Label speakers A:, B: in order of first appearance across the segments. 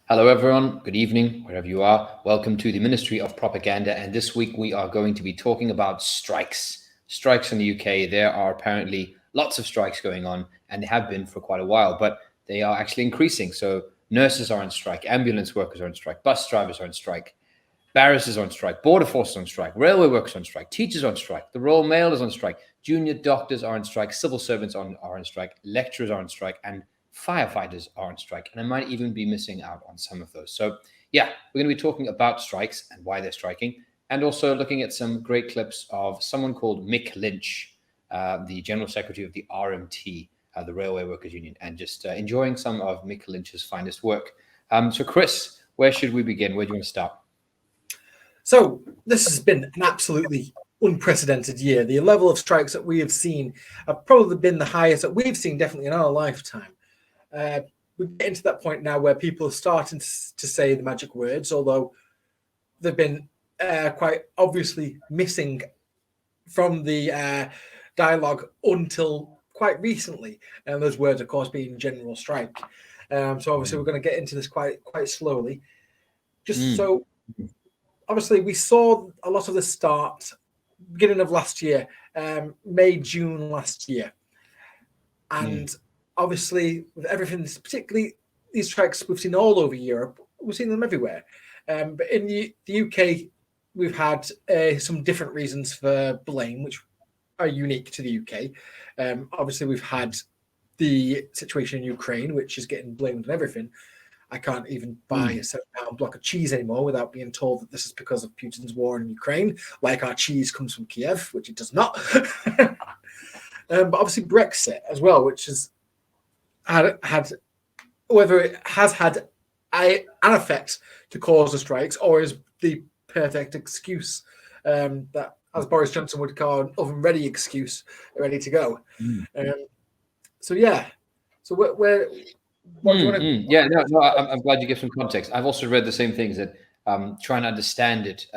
A: Hello, everyone. Good evening, wherever you are. Welcome to the Ministry of Propaganda. And this week we are going to be talking about strikes. Strikes in the UK. There are apparently lots of strikes going on, and they have been for quite a while, but they are actually increasing. So, nurses are on strike, ambulance workers are on strike, bus drivers are on strike, barristers are on strike, border forces on strike, railway workers on strike, teachers on strike, the Royal Mail is on strike, junior doctors are on strike, civil servants are on strike, lecturers are on strike, and firefighters are on strike. And I might even be missing out on some of those. So, yeah, we're going to be talking about strikes and why they're striking, and also looking at some great clips of someone called Mick Lynch, the General Secretary of the RMT, the Railway Workers Union, and just enjoying some of Mick Lynch's finest work. So, Chris, where should we begin? Where do you want to start?
B: So this has been an absolutely unprecedented year. The level of strikes that we have seen have probably been the highest that we've seen definitely in our lifetime. We're getting to that point now where people are starting to say the magic words, although they've been quite obviously missing from the dialogue until quite recently. And those words, of course, being general strike. So obviously we're going to get into this quite slowly. So obviously, we saw a lot of the start beginning of last year, May, June last year. And obviously, with everything, particularly these strikes we've seen all over Europe, we've seen them everywhere. But in the UK, we've had some different reasons for blame, which are unique to the UK. Obviously, we've had the situation in Ukraine, which is getting blamed on everything. I can't even buy a £7 block of cheese anymore without being told that this is because of Putin's war in Ukraine, like our cheese comes from Kiev, which it does not. But obviously Brexit as well, which has had whether it has had an effect to cause the strikes or is the perfect excuse that, as Boris Johnson would call, an oven-ready excuse, ready to go. So where what do you want to...
A: Yeah, no, I'm glad you give some context. I've also read the same things that trying to understand it,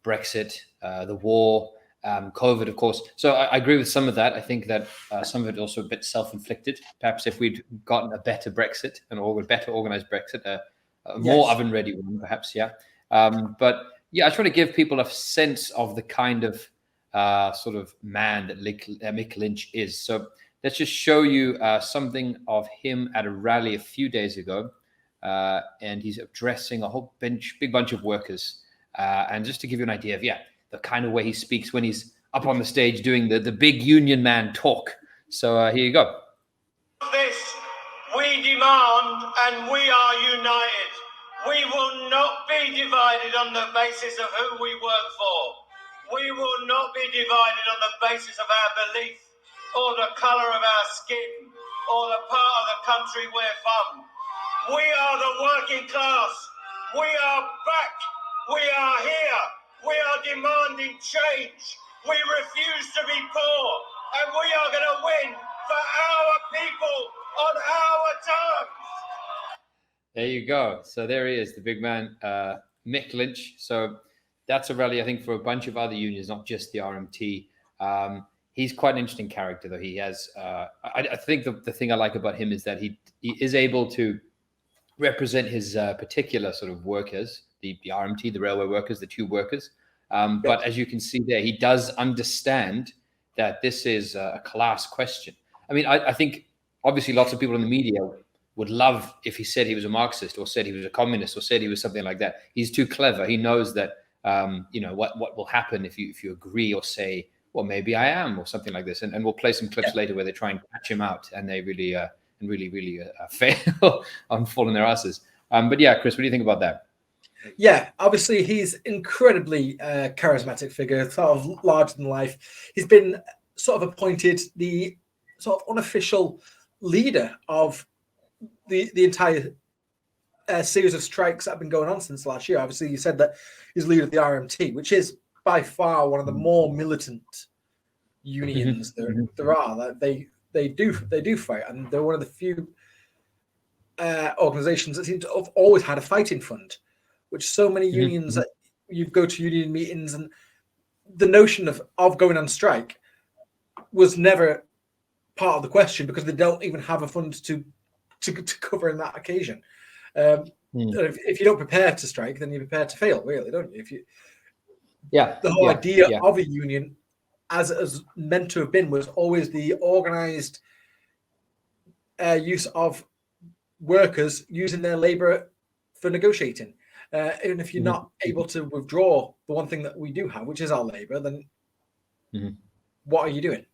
A: Brexit, the war, COVID, of course. So I agree with some of that. I think that some of it also a bit self-inflicted. Perhaps if we'd gotten a better Brexit, a better organized Brexit, a more oven-ready one, perhaps, yeah. But yeah, I try to give people a sense of the kind of sort of man that Mick Lynch is. So let's just show you something of him at a rally a few days ago. And he's addressing a whole big bunch of workers. And just to give you an idea of, the kind of way he speaks when he's up on the stage doing the big union man talk. So here you go.
C: This we demand, and we are united. We will not be divided on the basis of who we work for. We will not be divided on the basis of our belief, or the colour of our skin, or the part of the country we're from. We are the working class. We are back. We are here. We are demanding change. We refuse to be poor, and we are going to win for our people on our terms.
A: There you go. So there he is, the big man, Mick Lynch. So that's a rally, I think, for a bunch of other unions, not just the RMT. He's quite an interesting character, though. He has, I think the thing I like about him is that he is able to represent his particular sort of workers, the RMT, the railway workers, the tube workers. But as you can see there, he does understand that this is a class question. I mean, I think obviously lots of people in the media would love if he said he was a Marxist or said he was a communist or said he was something like that. He's too clever. He knows that, what will happen if you agree or say, well, maybe I am, or something like this. And we'll play some clips later where they try and catch him out, and they really fail on falling their asses. But yeah, Chris, what do you think about that?
B: Yeah, obviously he's incredibly charismatic figure, sort of larger than life. He's been sort of appointed the sort of unofficial leader of the entire series of strikes that have been going on since last year. Obviously, you said that he's leader of the RMT, which is by far one of the more militant unions there are. That they do fight, and they're one of the few organizations that seem to have always had a fighting fund, which so many unions that you go to union meetings, and the notion of going on strike was never part of the question because they don't even have a fund to cover in that occasion. if you don't prepare to strike, then you prepare to fail, really, don't you? The whole
A: Yeah.
B: idea of a union, as it was meant to have been, was always the organised use of workers using their labour for negotiating. Even if you're not able to withdraw the one thing that we do have, which is our labour, then what are you doing?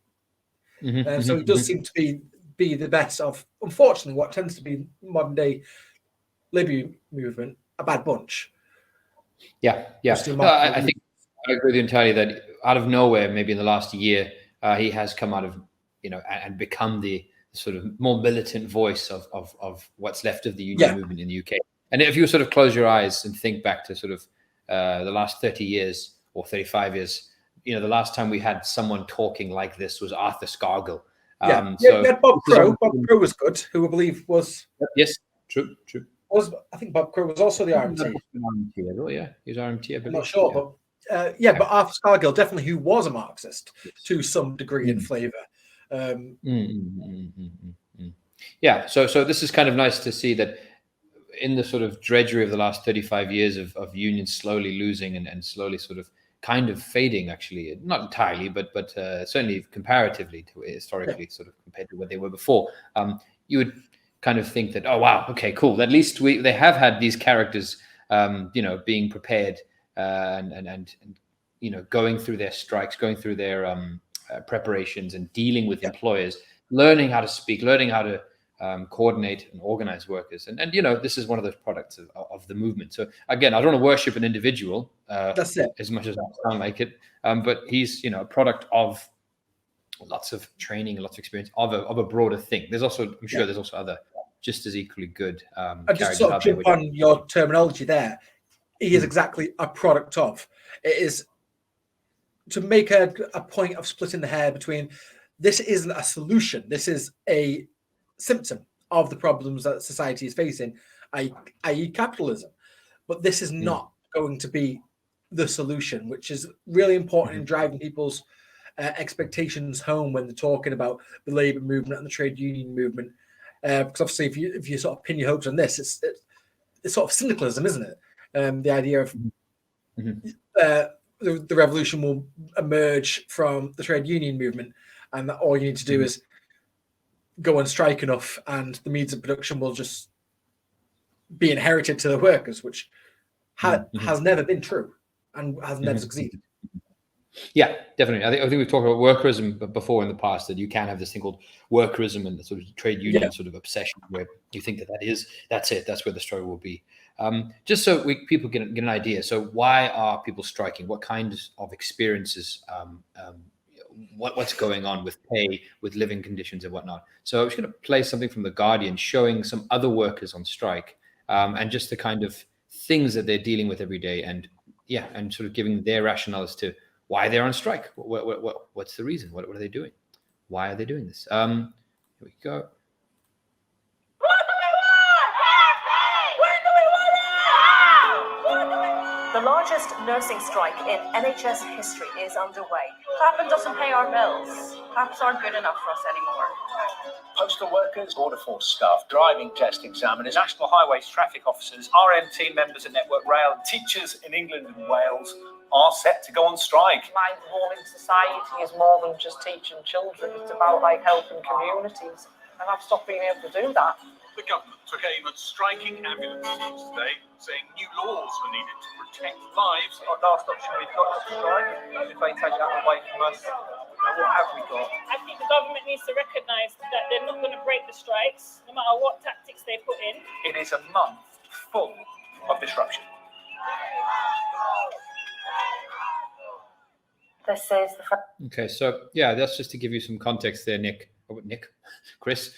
B: So it does seem to be the best of, unfortunately, what tends to be modern day labour movement, a bad bunch.
A: Yeah. No, I think I agree with you entirely that out of nowhere, maybe in the last year, he has come out of, and become the sort of more militant voice of what's left of the union movement in the UK. And if you sort of close your eyes and think back to sort of the last 30 years or 35 years, the last time we had someone talking like this was Arthur Scargill.
B: We had Bob Crow. Bob Crow was good, who I believe was...
A: Yes, true.
B: I think Bob Crow was also the RMT.
A: Yeah, he was RMT, I believe.
B: I'm not sure, but but Arthur Scargill, definitely, who was a Marxist to some degree and flavour.
A: Yeah, so this is kind of nice to see that in the sort of drudgery of the last 35 years of unions slowly losing and slowly sort of kind of fading, actually, not entirely, but certainly comparatively to historically, sort of compared to what they were before, you would kind of think that, oh wow, okay, cool, at least they have had these characters being prepared and going through their strikes, going through their preparations and dealing with employers, learning how to speak, learning how to coordinate and organize workers. And this is one of those products of the movement. So again, I don't want to worship an individual
B: that's it,
A: as much as I sound like it, but he's a product of lots of training, lots of experience of a broader thing. There's also, I'm sure there's also other just as equally good
B: I just sort of jump on your terminology there. He is exactly a product of. It is to make a point of splitting the hair between this isn't a solution, this is a symptom of the problems that society is facing, i.e. capitalism. But this is not going to be the solution, which is really important in driving people's expectations home when they're talking about the labour movement and the trade union movement. Because obviously, if you sort of pin your hopes on this, it's sort of syndicalism, isn't it? The idea of the revolution will emerge from the trade union movement, and that all you need to do is go on strike enough, and the means of production will just be inherited to the workers, which has never been true and has never succeeded.
A: Yeah, definitely. I think we've talked about workerism before in the past, that you can have this thing called workerism and the sort of trade union sort of obsession, where you think that's it, that's where the struggle will be. Just so people get an idea. So why are people striking? What kinds of experiences, what's going on with pay, with living conditions and whatnot? So I'm just going to play something from The Guardian showing some other workers on strike, and just the kind of things that they're dealing with every day, and sort of giving their rationale as to why they're on strike. What's the reason? What are they doing? Why are they doing this? Here we go.
D: The largest nursing strike in NHS history is underway. Clapham doesn't pay our bills. Claps aren't good enough for us anymore.
E: Postal workers, border force staff, driving test examiners, national highways traffic officers, RMT members of Network Rail, and teachers in England and Wales are set to go on strike.
F: My role in society is more than just teaching children. It's about helping communities, and I've stopped being able to do that.
G: The government took aim at striking ambulance teams today, saying new laws were needed to protect lives.
F: Our last option we've got is to strike. If they take that away from us, what have we got?
H: I think the government needs to recognise that they're not going to break the strikes, no matter what tactics they put in.
E: It is a month full of disruption.
D: This is the
A: Okay, so that's just to give you some context there, Chris,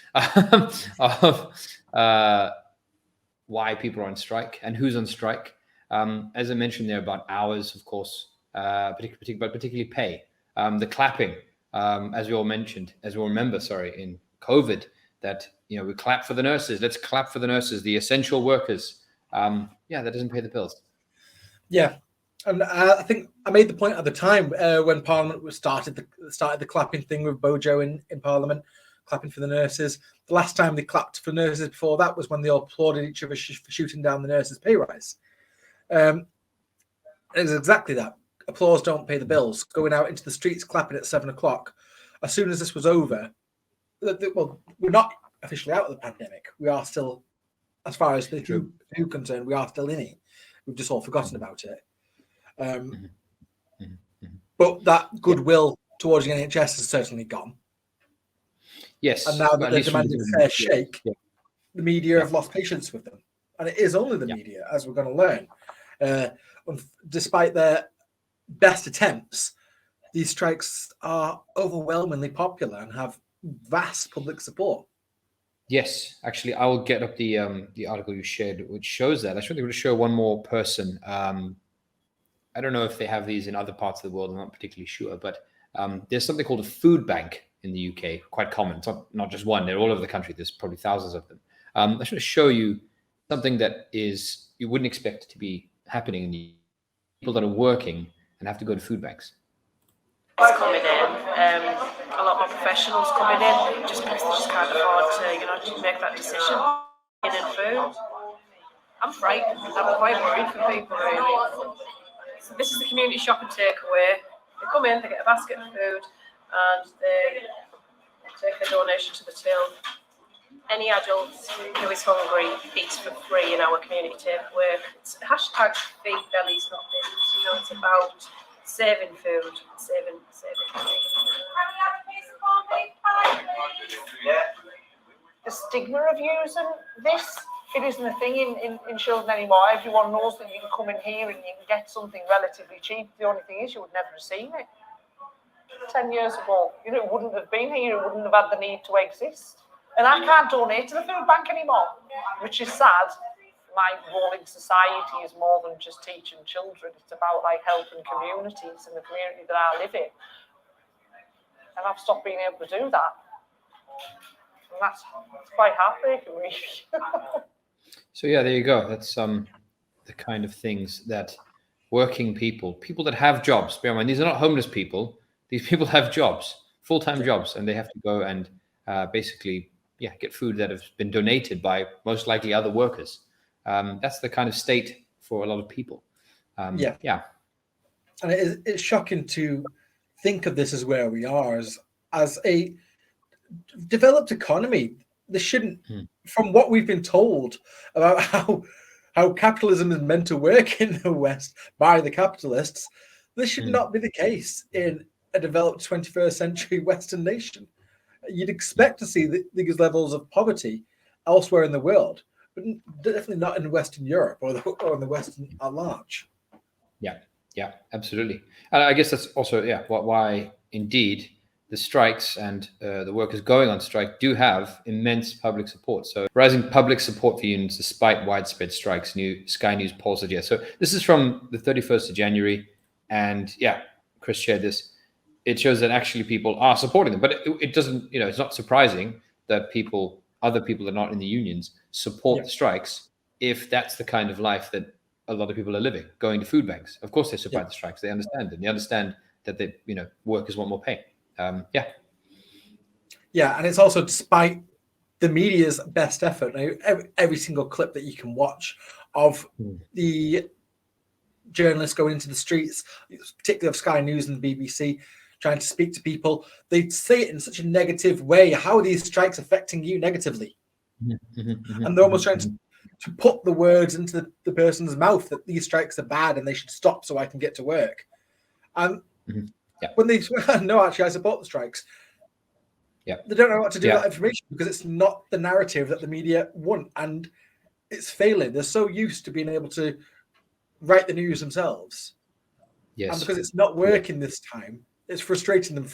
A: of why people are on strike and who's on strike. As I mentioned there, about hours, of course, but particularly pay. The clapping, as we all remember, in COVID, that we clap for the nurses. Let's clap for the nurses, the essential workers. That doesn't pay the bills.
B: Yeah. And I think I made the point at the time when Parliament started the clapping thing with Bojo in Parliament, clapping for the nurses. The last time they clapped for nurses before that was when they all applauded each other for shooting down the nurses' pay rise. It's exactly that. Applause don't pay the bills. Going out into the streets clapping at 7 o'clock. As soon as this was over, well, we're not officially out of the pandemic. We are still, as far as the WHO concerned, we are still in it. We've just all forgotten about it. But that goodwill towards the NHS has certainly gone.
A: Yes.
B: And now that they're demanding a fair shake, the media have lost patience with them. And it is only the media, as we're going to learn. Despite their best attempts, these strikes are overwhelmingly popular and have vast public support.
A: Yes, actually, I will get up the article you shared, which shows that. I just want to show one more person. I don't know if they have these in other parts of the world. I'm not particularly sure, but there's something called a food bank in the UK, quite common. It's not just one; they're all over the country. There's probably thousands of them. I just want to show you something that is you wouldn't expect to be happening in the people that are working and have to go to food banks.
F: It's coming in. A lot more professionals coming in just because they just can't afford to, just make that decision in food. I'm frightened. I'm quite worried for people, really. So this is the community shop and takeaway. They come in, they get a basket of food, and they take a donation to the till. Any adult who is hungry eats for free in our community takeaway. It's hashtag feed bellies, not bins. It's about saving food, saving food. The stigma of using this, it isn't a thing in children anymore. Everyone knows that you can come in here and you can get something relatively cheap. The only thing is you would never have seen it. 10 years ago, it wouldn't have been here, it wouldn't have had the need to exist. And I can't donate to the food bank anymore, which is sad. My role in society is more than just teaching children. It's about helping communities and the community that I live in. And I've stopped being able to do that. And that's quite heartbreaking, really.
A: So yeah, there you go. That's the kind of things that working people that have jobs, bear in mind, these are not homeless people. These people have jobs, full-time jobs, and they have to go and basically get food that has been donated by most likely other workers. That's the kind of state for a lot of people. And
B: it's shocking to think of this as where we are as a developed economy. This shouldn't, from what we've been told about how capitalism is meant to work in the West by the capitalists, this should not be the case in a developed 21st century Western nation. You'd expect to see these levels of poverty elsewhere in the world, but definitely not in Western Europe or in the West at large.
A: Yeah, absolutely. And I guess that's also why indeed the strikes and the workers going on strike do have immense public support. So rising public support for unions despite widespread strikes, new Sky News poll suggests. So this is from the 31st of January. And Chris shared this. It shows that actually people are supporting them, but it doesn't, it's not surprising that other people that are not in the unions support the strikes if that's the kind of life that a lot of people are living, going to food banks. Of course they support the strikes. They understand it. They understand that workers want more pay. And
B: it's also despite the media's best effort. Every single clip that you can watch of the journalists going into the streets, particularly of Sky News and the BBC, trying to speak to people, they say it in such a negative way. How are these strikes affecting you negatively? And they're almost trying to put the words into the person's mouth that these strikes are bad and they should stop so I can get to work. And when they swear, no, actually, I support the strikes. They don't know what to do with that information because it's not the narrative that the media want, and it's failing. They're so used to being able to write the news themselves. And because it's not working this time, it's frustrating them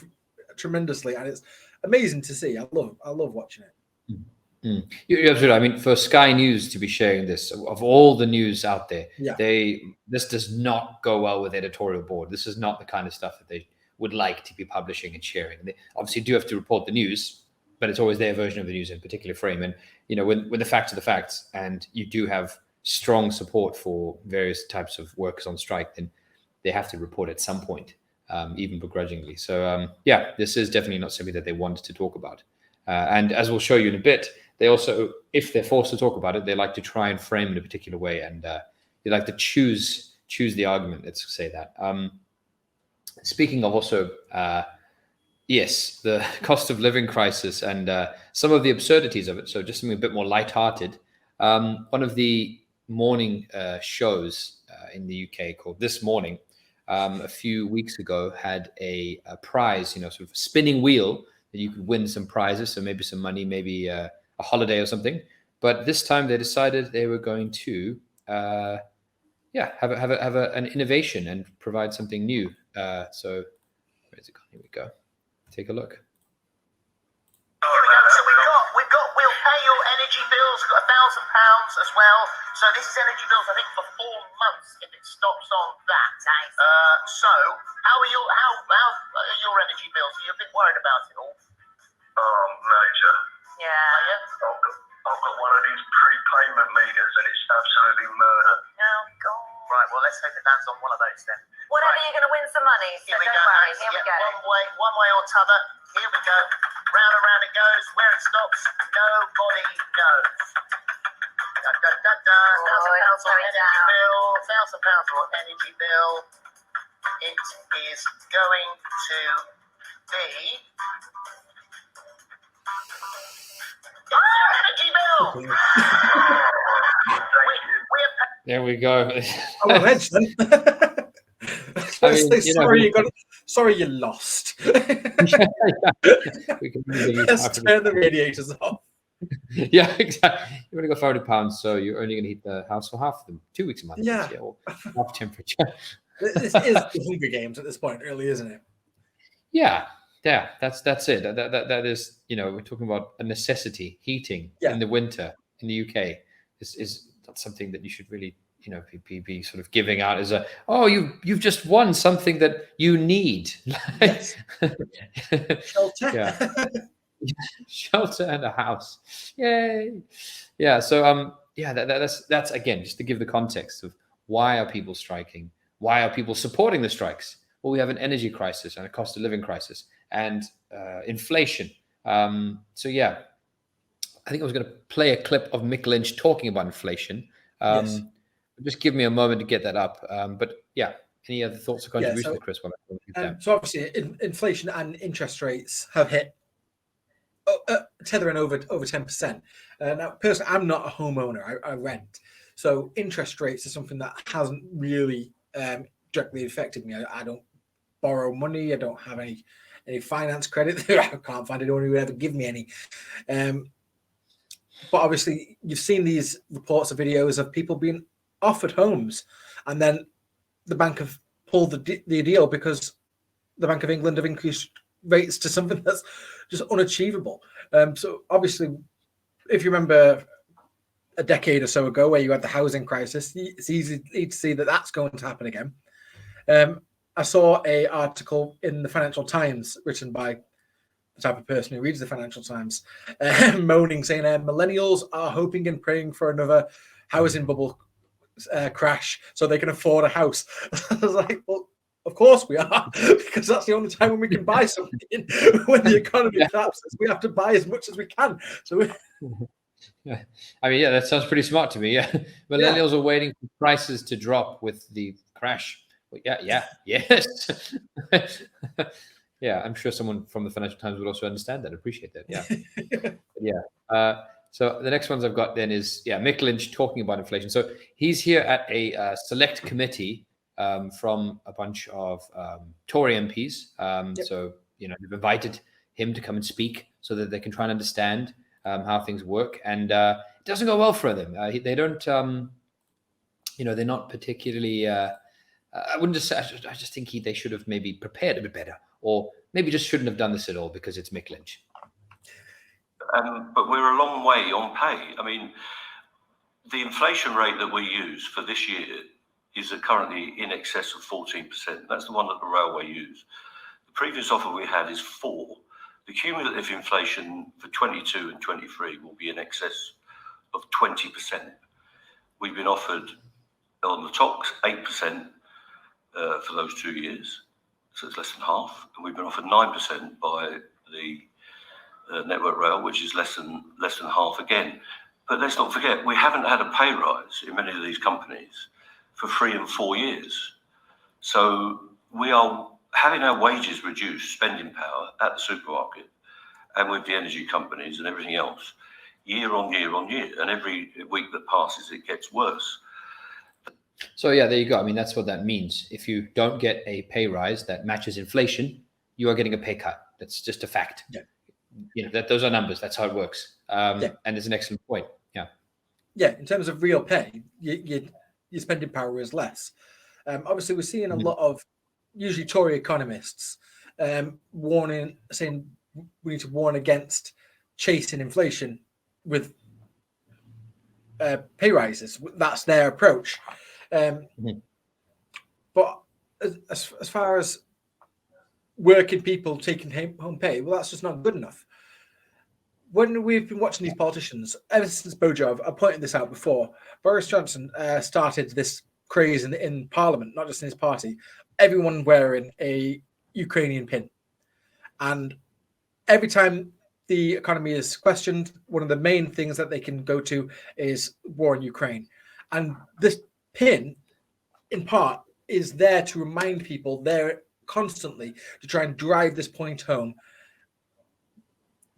B: tremendously, and it's amazing to see. I love watching it.
A: You're absolutely right. I mean, for Sky News to be sharing this, of all the news out there, this does not go well with editorial board. This is not the kind of stuff that they would like to be publishing and sharing. They obviously do have to report the news, but it's always their version of the news in a particular frame. And when the facts are the facts, and you do have strong support for various types of workers on strike, then they have to report at some point, even begrudgingly. So this is definitely not something that they want to talk about. And as we'll show you in a bit, they also, if they're forced to talk about it, they like to try and frame it in a particular way, and they like to choose the argument. Let's say that. Speaking of also, yes, the cost of living crisis and some of the absurdities of it. So just something a bit more lighthearted. One of the morning shows in the UK called This Morning, a few weeks ago had a prize, sort of a spinning wheel that you could win some prizes. So maybe some money, maybe a holiday or something. But this time they decided they were going to, have an innovation and provide something new. So where's it gone? Here we go. Take a look.
I: So we'll pay your energy bills. We've got £1,000 as well. So this is energy bills, I think, for 4 months if it stops on that. Nice. So how are your energy bills? Are you a bit worried about it all?
J: Major.
I: Yeah.
J: I've got one of these prepayment meters and it's absolutely murder.
I: Oh God. Right. Well, let's hope it lands on one of those then.
D: Whatever, you're going to win some money. So
I: Here we
D: don't
I: go.
D: worry.
I: Nice.
D: Here we
I: Yeah,
D: go.
I: One way or t'other. Here we go. Round and round it goes. Where it stops, nobody knows. £1,000 on energy bill. £1,000 on energy bill. It is going to be energy bill.
A: There we go.
B: Oh, hedge then. Sorry, you lost.
A: We can
B: Let's turn the radiators off.
A: Yeah, exactly. You're going to go for £40, so you're only going to heat the house for half of them, 2 weeks a month.
B: Yeah.
A: Or half temperature.
B: This is the Hunger Games at this point, really, isn't it?
A: Yeah, that's it. That is, we're talking about a necessity. Heating in the winter in the UK is not something that you should really, be sort of giving out as you've just won something that you need.
B: Yes. Shelter.
A: Yeah. Shelter and a house. Yay. Yeah. So that's again just to give the context of why are people striking? Why are people supporting the strikes? Well, we have an energy crisis and a cost of living crisis and inflation. So yeah, I think I was going to play a clip of Mick Lynch talking about inflation.
B: Yes.
A: Just give me a moment to get that up. But yeah, any other thoughts or contributions, Chris?
B: So obviously, inflation and interest rates have hit tethering over 10%. Now, personally, I'm not a homeowner. I rent. So interest rates are something that hasn't really directly affected me. I don't borrow money. I don't have any finance credit. I can't find anyone who would ever give me any. But obviously, you've seen these reports or videos of people being offered homes, and then the bank have pulled the deal because the Bank of England have increased rates to something that's just unachievable. So obviously, if you remember a decade or so ago where you had the housing crisis, it's easy to see that that's going to happen again. I saw an article in the Financial Times written by the type of person who reads the Financial Times, moaning, saying millennials are hoping and praying for another housing bubble crash so they can afford a house. I was like, well, of course we are, because that's the only time when we can buy something. When the economy collapses, we have to buy as much as we can. So
A: yeah, I mean, that sounds pretty smart to me. Yeah, millennials are waiting for prices to drop with the crash. Well, yes. Yeah, I'm sure someone from the Financial Times would also understand that, appreciate that. Yeah, so the next ones I've got then is Mick Lynch talking about inflation. So he's here at a select committee from a bunch of Tory MPs. So they've invited him to come and speak so that they can try and understand how things work, and it doesn't go well for them. They don't, they're not particularly. I wouldn't just say. I just think they should have maybe prepared a bit better, or maybe just shouldn't have done this at all because it's Mick Lynch.
K: But we're a long way on pay. I mean, the inflation rate that we use for this year is currently in excess of 14%. That's the one that the railway use. The previous offer we had is 4%. The cumulative inflation for 22 and 23 will be in excess of 20%. We've been offered on the talks 8% for those 2 years, so it's less than half, and we've been offered 9% by the Network Rail, which is less than half again. But let's not forget, we haven't had a pay rise in many of these companies for 3 and 4 years. So we are having our wages reduced, spending power at the supermarket and with the energy companies and everything else, year on year on year. And every week that passes, it gets worse.
A: So yeah, there you go. I mean, that's what that means. If you don't get a pay rise that matches inflation, you are getting a pay cut. That's just a fact.
B: Yeah.
A: You know, those are numbers. That's how it works. And it's an excellent point. Yeah.
B: Yeah. In terms of real pay, your spending power is less. Obviously, we're seeing a lot of usually Tory economists saying we need to warn against chasing inflation with pay rises. That's their approach. But as far as working people taking home pay, well, that's just not good enough. When we've been watching these politicians, ever since Bojo, I've pointed this out before, Boris Johnson started this craze in Parliament, not just in his party, everyone wearing a Ukrainian pin. And every time the economy is questioned, one of the main things that they can go to is war in Ukraine. And this pin, in part, is there to remind people there constantly to try and drive this point home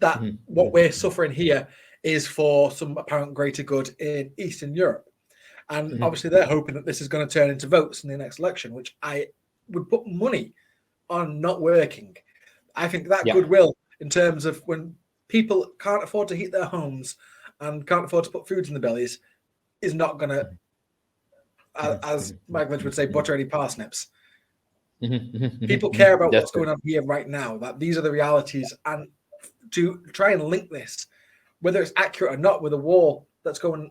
B: that what we're suffering here is for some apparent greater good in Eastern Europe. And obviously they're hoping that this is going to turn into votes in the next election, which I would put money on not working. I think that goodwill in terms of when people can't afford to heat their homes and can't afford to put food in their bellies is not going to, as Mick Lynch would say, butter any parsnips. People care about what's going on here right now, that these are the realities, and to try and link this, whether it's accurate or not, with a war that's going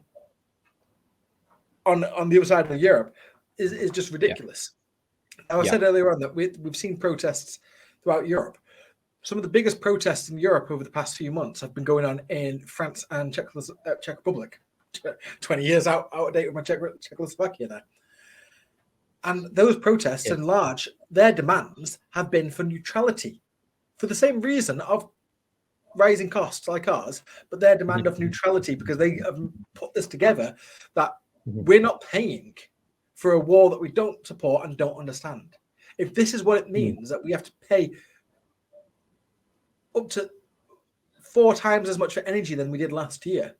B: on the other side of Europe is just ridiculous. Now, I said earlier on that we've seen protests throughout Europe. Some of the biggest protests in Europe over the past few months have been going on in France and Czech Republic. 20 years out of date with my Czechoslovakia there. And those protests, in large, their demands have been for neutrality, for the same reason of rising costs like ours, but their demand of neutrality, because they have put this together that we're not paying for a war that we don't support and don't understand. If this is what it means, that we have to pay up to 4 times as much for energy than we did last year,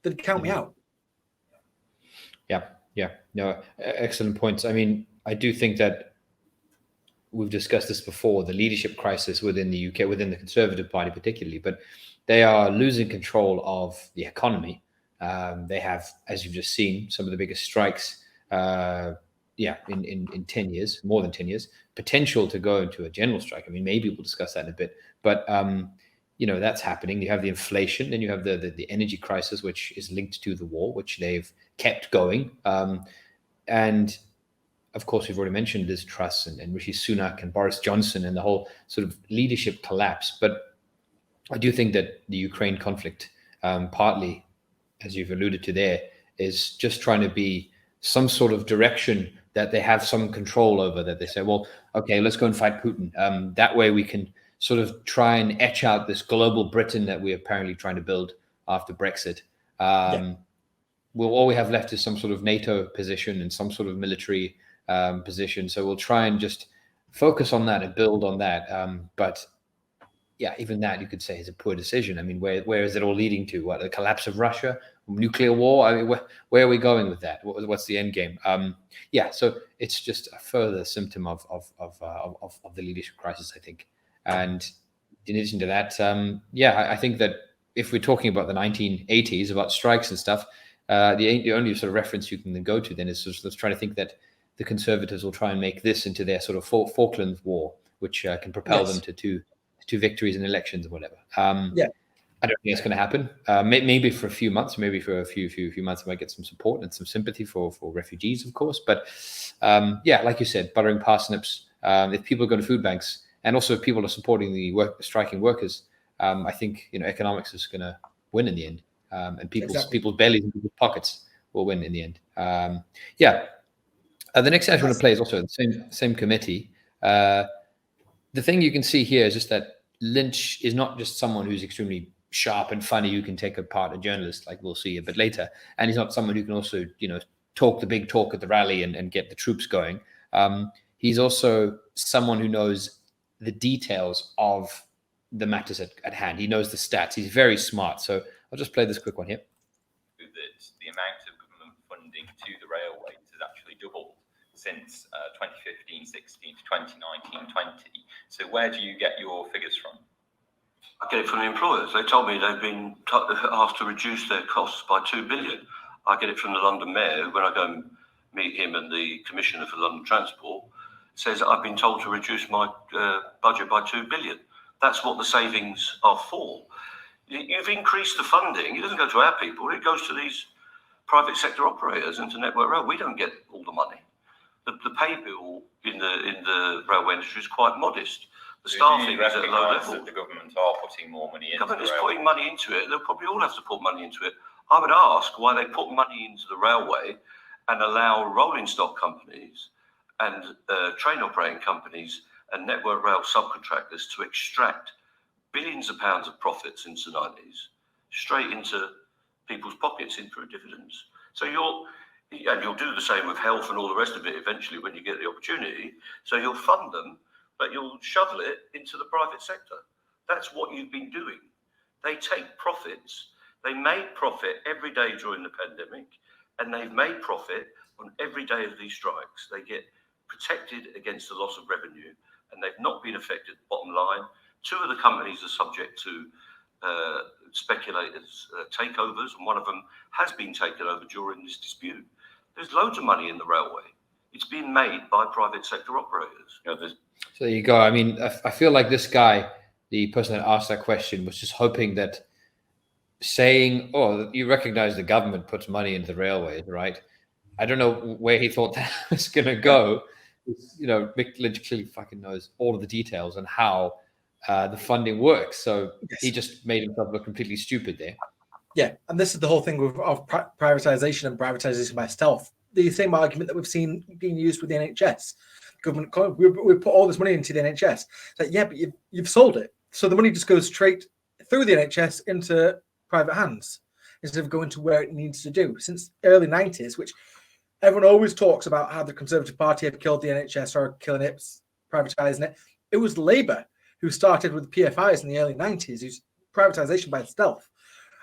B: then count me out.
A: Yeah. No, excellent points. I mean, I do think that we've discussed this before, the leadership crisis within the UK, within the Conservative Party particularly, but they are losing control of the economy. They have, as you've just seen, some of the biggest strikes in 10 years, more than 10 years, potential to go into a general strike. I mean, maybe we'll discuss that in a bit, but that's happening. You have the inflation, then you have the energy crisis, which is linked to the war, which they've kept going. And of course, we've already mentioned Liz Truss and Rishi Sunak and Boris Johnson and the whole sort of leadership collapse. But I do think that the Ukraine conflict, partly, as you've alluded to there, is just trying to be some sort of direction that they have some control over, that they say, well, okay, let's go and fight Putin. That way we can sort of try and etch out this global Britain that we're apparently trying to build after Brexit. All we have left is some sort of NATO position and some sort of military position. So we'll try and just focus on that and build on that. But yeah, even that you could say is a poor decision. I mean, where is it all leading to? What, the collapse of Russia, nuclear war? I mean, where are we going with that? What's the end game? So it's just a further symptom of the leadership crisis, I think. And in addition to that, I think that if we're talking about the 1980s, about strikes and stuff, the only sort of reference you can go to then is sort of trying to think that the Conservatives will try and make this into their sort of Falklands War, which can propel them to two victories in elections or whatever. I don't think it's going to happen. Maybe for a few months, maybe for a few months, we might get some support and some sympathy for refugees, of course. But like you said, buttering parsnips. If people are going to food banks, and also if people are supporting the striking workers, I think economics is going to win in the end, and people's bellies and people's pockets will win in the end. The next ad I want to play is also the same committee. The thing you can see here is just that Lynch is not just someone who's extremely sharp and funny who can take apart a journalist, like we'll see a bit later, and he's not someone who can also, talk the big talk at the rally and get the troops going. He's also someone who knows the details of the matters at hand. He knows the stats. He's very smart. So I'll just play this quick one here.
L: That the amount of government funding to the railways has actually doubled since 2015-16 to 2019-20. So where do you get your figures from?
K: I get it from the employers. They told me they've been asked to reduce their costs by 2 billion. I get it from the London Mayor when I go and meet him and the Commissioner for London Transport. Says I've been told to reduce my budget by 2 billion. That's what the savings are for. You've increased the funding. It doesn't go to our people. It goes to these private sector operators and to Network Rail. We don't get all the money. The pay bill in the railway industry is quite modest. The staffing is at a low level.
L: That the government are putting more money into
K: the government is putting money into it. They'll probably all have to put money into it. I would ask why they put money into the railway and allow rolling stock companies and train operating companies and Network Rail subcontractors to extract billions of pounds of profits since the 90s straight into people's pockets in through dividends. So you'll do the same with health and all the rest of it eventually when you get the opportunity. So you'll fund them, but you'll shovel it into the private sector. That's what you've been doing. They take profits. They made profit every day during the pandemic, and they've made profit on every day of these strikes. They get protected against the loss of revenue, and they've not been affected bottom line. Two of the companies are subject to speculators' takeovers, and one of them has been taken over during this dispute. There's loads of money in the railway. It's being made by private sector operators.
A: So there you go. I mean, I feel like this guy, the person that asked that question, was just hoping that saying, oh, you recognize the government puts money into the railways, right? I don't know where he thought that was going to go. Mick Lynch clearly fucking knows all of the details and how the funding works. So he just made himself look completely stupid there.
B: Yeah, and this is the whole thing of privatization and privatization by stealth. The same argument that we've seen being used with the NHS. Government, we put all this money into the NHS. It's like, yeah, but you've sold it. So the money just goes straight through the NHS into private hands instead of going to where it needs to do. Since early 90s, which everyone always talks about how the Conservative Party have killed the NHS or killing it, privatising it. It was Labour who started with PFIs in the early 90s, who's privatisation by stealth.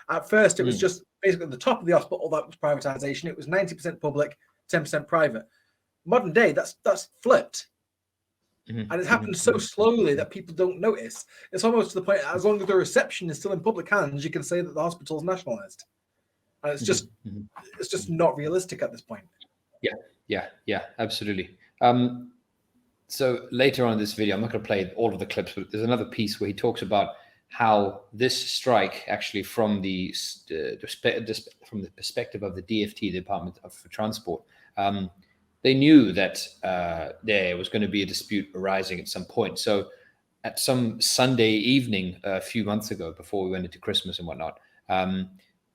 B: At first, it was just basically the top of the hospital that was privatisation. It was 90% public, 10% private. Modern day, that's flipped. And it happened so slowly that people don't notice. It's almost to the point, as long as the reception is still in public hands, you can say that the hospital is nationalised. And it's just it's just not realistic at this point.
A: Yeah, absolutely. So later on in this video, I'm not going to play all of the clips, but there's another piece where he talks about how this strike actually from the perspective of the DFT, the Department for Transport, they knew that there was going to be a dispute arising at some point. So at some Sunday evening a few months ago, before we went into Christmas and whatnot,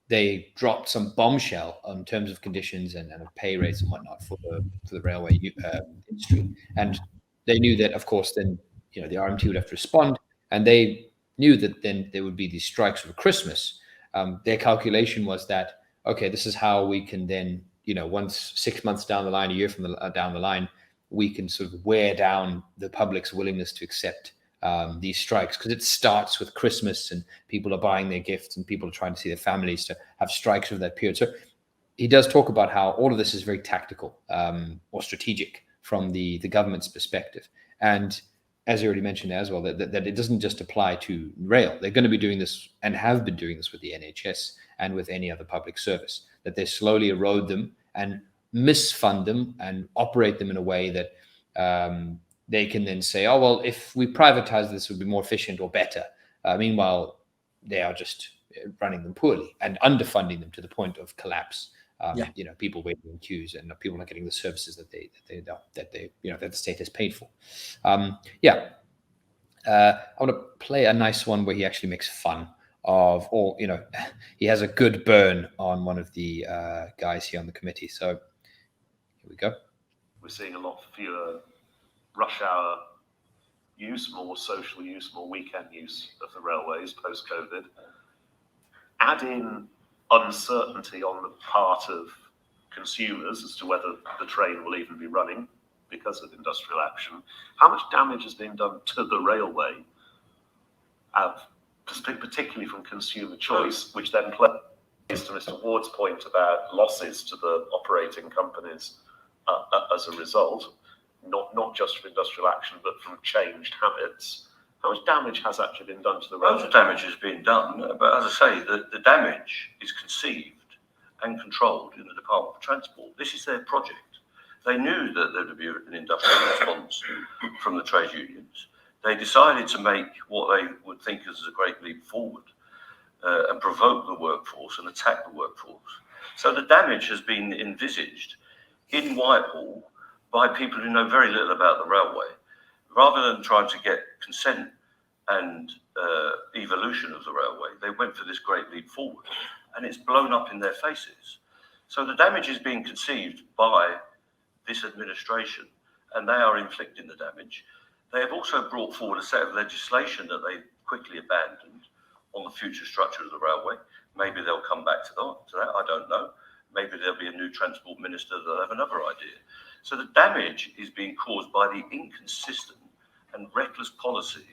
A: they dropped some bombshell on terms of conditions and pay rates and whatnot for the railway industry. And they knew that, of course, then the RMT would have to respond, and they knew that then there would be these strikes over Christmas. Their calculation was that, okay, this is how we can then, once 6 months down the line, a year from down the line, we can sort of wear down the public's willingness to accept these strikes, because it starts with Christmas and people are buying their gifts and people are trying to see their families, to have strikes over that period. So he does talk about how all of this is very tactical or strategic from the government's perspective. And as you already mentioned as well, that it doesn't just apply to rail. They're going to be doing this and have been doing this with the NHS and with any other public service, that they slowly erode them and misfund them and operate them in a way that they can then say, oh, well, if we privatize this, it would be more efficient or better. Meanwhile, they are just running them poorly and underfunding them to the point of collapse. People waiting in queues and people not getting the services that the state has paid for. I want to play a nice one where he actually makes fun of, or he has a good burn on one of the guys here on the committee. So here we go.
M: We're seeing a lot fewer rush hour use, more social use, more weekend use of the railways post-COVID. Add in uncertainty on the part of consumers as to whether the train will even be running because of industrial action. How much damage has been done to the railway, particularly from consumer choice, which then plays to Mr. Ward's point about losses to the operating companies as a result, not just from industrial action, but from changed habits. How much damage has actually been done to the railway?
K: Loads of damage has been done, but as I say, the damage is conceived and controlled in the Department of Transport. This is their project. They knew that there would be an industrial response from the trade unions. They decided to make what they would think is a great leap forward and provoke the workforce and attack the workforce. So the damage has been envisaged in Whitehall by people who know very little about the railway. Rather than trying to get consent and evolution of the railway, they went for this great leap forward, and it's blown up in their faces. So the damage is being conceived by this administration, and they are inflicting the damage. They have also brought forward a set of legislation that they quickly abandoned on the future structure of the railway. Maybe they'll come back to that, I don't know. Maybe there'll be a new transport minister that'll have another idea. So the damage is being caused by the inconsistent and reckless policy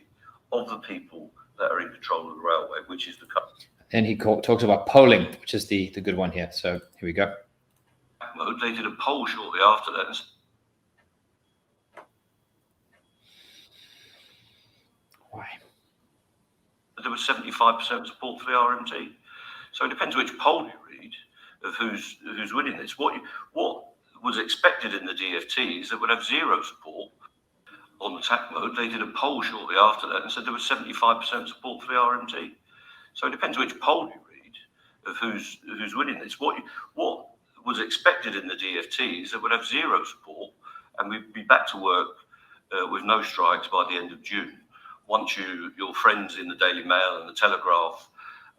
K: of the people that are in control of the railway, which is the company.
A: And he talks about polling, which is the good one here. So here we go.
K: They did a poll shortly after that.
A: Why?
K: There was 75% support for the RMT. So it depends which poll you read of who's winning this. What was expected in the DFT is that would have zero support on the TAC mode. They did a poll shortly after that and said there was 75% support for the RMT. So it depends which poll you read of who's winning this. What was expected in the DFT is that would have zero support and we'd be back to work with no strikes by the end of June. Once your friends in the Daily Mail and the Telegraph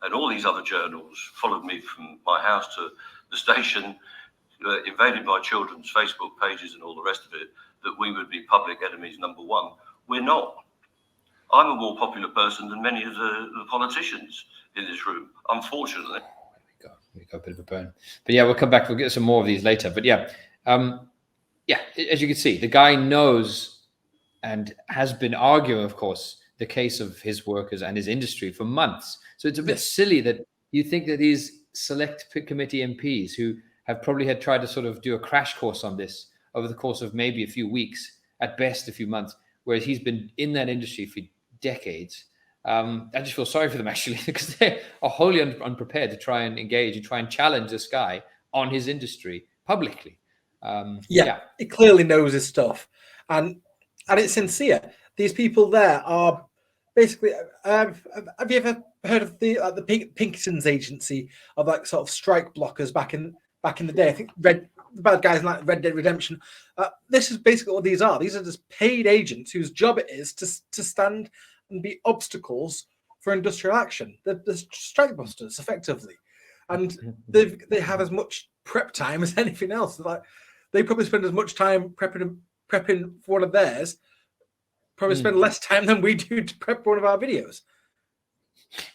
K: and all these other journals followed me from my house to the station, invaded my children's Facebook pages and all the rest of it, that we would be public enemies number one. We're not. I'm a more popular person than many of the politicians in this room, unfortunately.
A: We got a bit of a burn. But yeah, we'll come back. We'll get some more of these later. But yeah, as you can see, the guy knows and has been arguing, of course, the case of his workers and his industry for months. So it's a bit silly that you think that these select committee MPs who have probably had tried to sort of do a crash course on this over the course of maybe a few weeks, at best a few months, whereas he's been in that industry for decades. I just feel sorry for them, actually, because they are wholly unprepared to try and engage and try and challenge this guy on his industry publicly.
B: He clearly knows his stuff. And it's sincere. These people there are basically, have you ever heard of the Pinkerton's agency of like sort of strike blockers back in the day? I think the bad guys like Red Dead Redemption. This is basically what these are. These are just paid agents whose job it is to stand and be obstacles for industrial action. They're strike busters, effectively, and they have as much prep time as anything else. Like they probably spend as much time prepping for one of theirs. Probably spend less time than we do to prep one of our videos.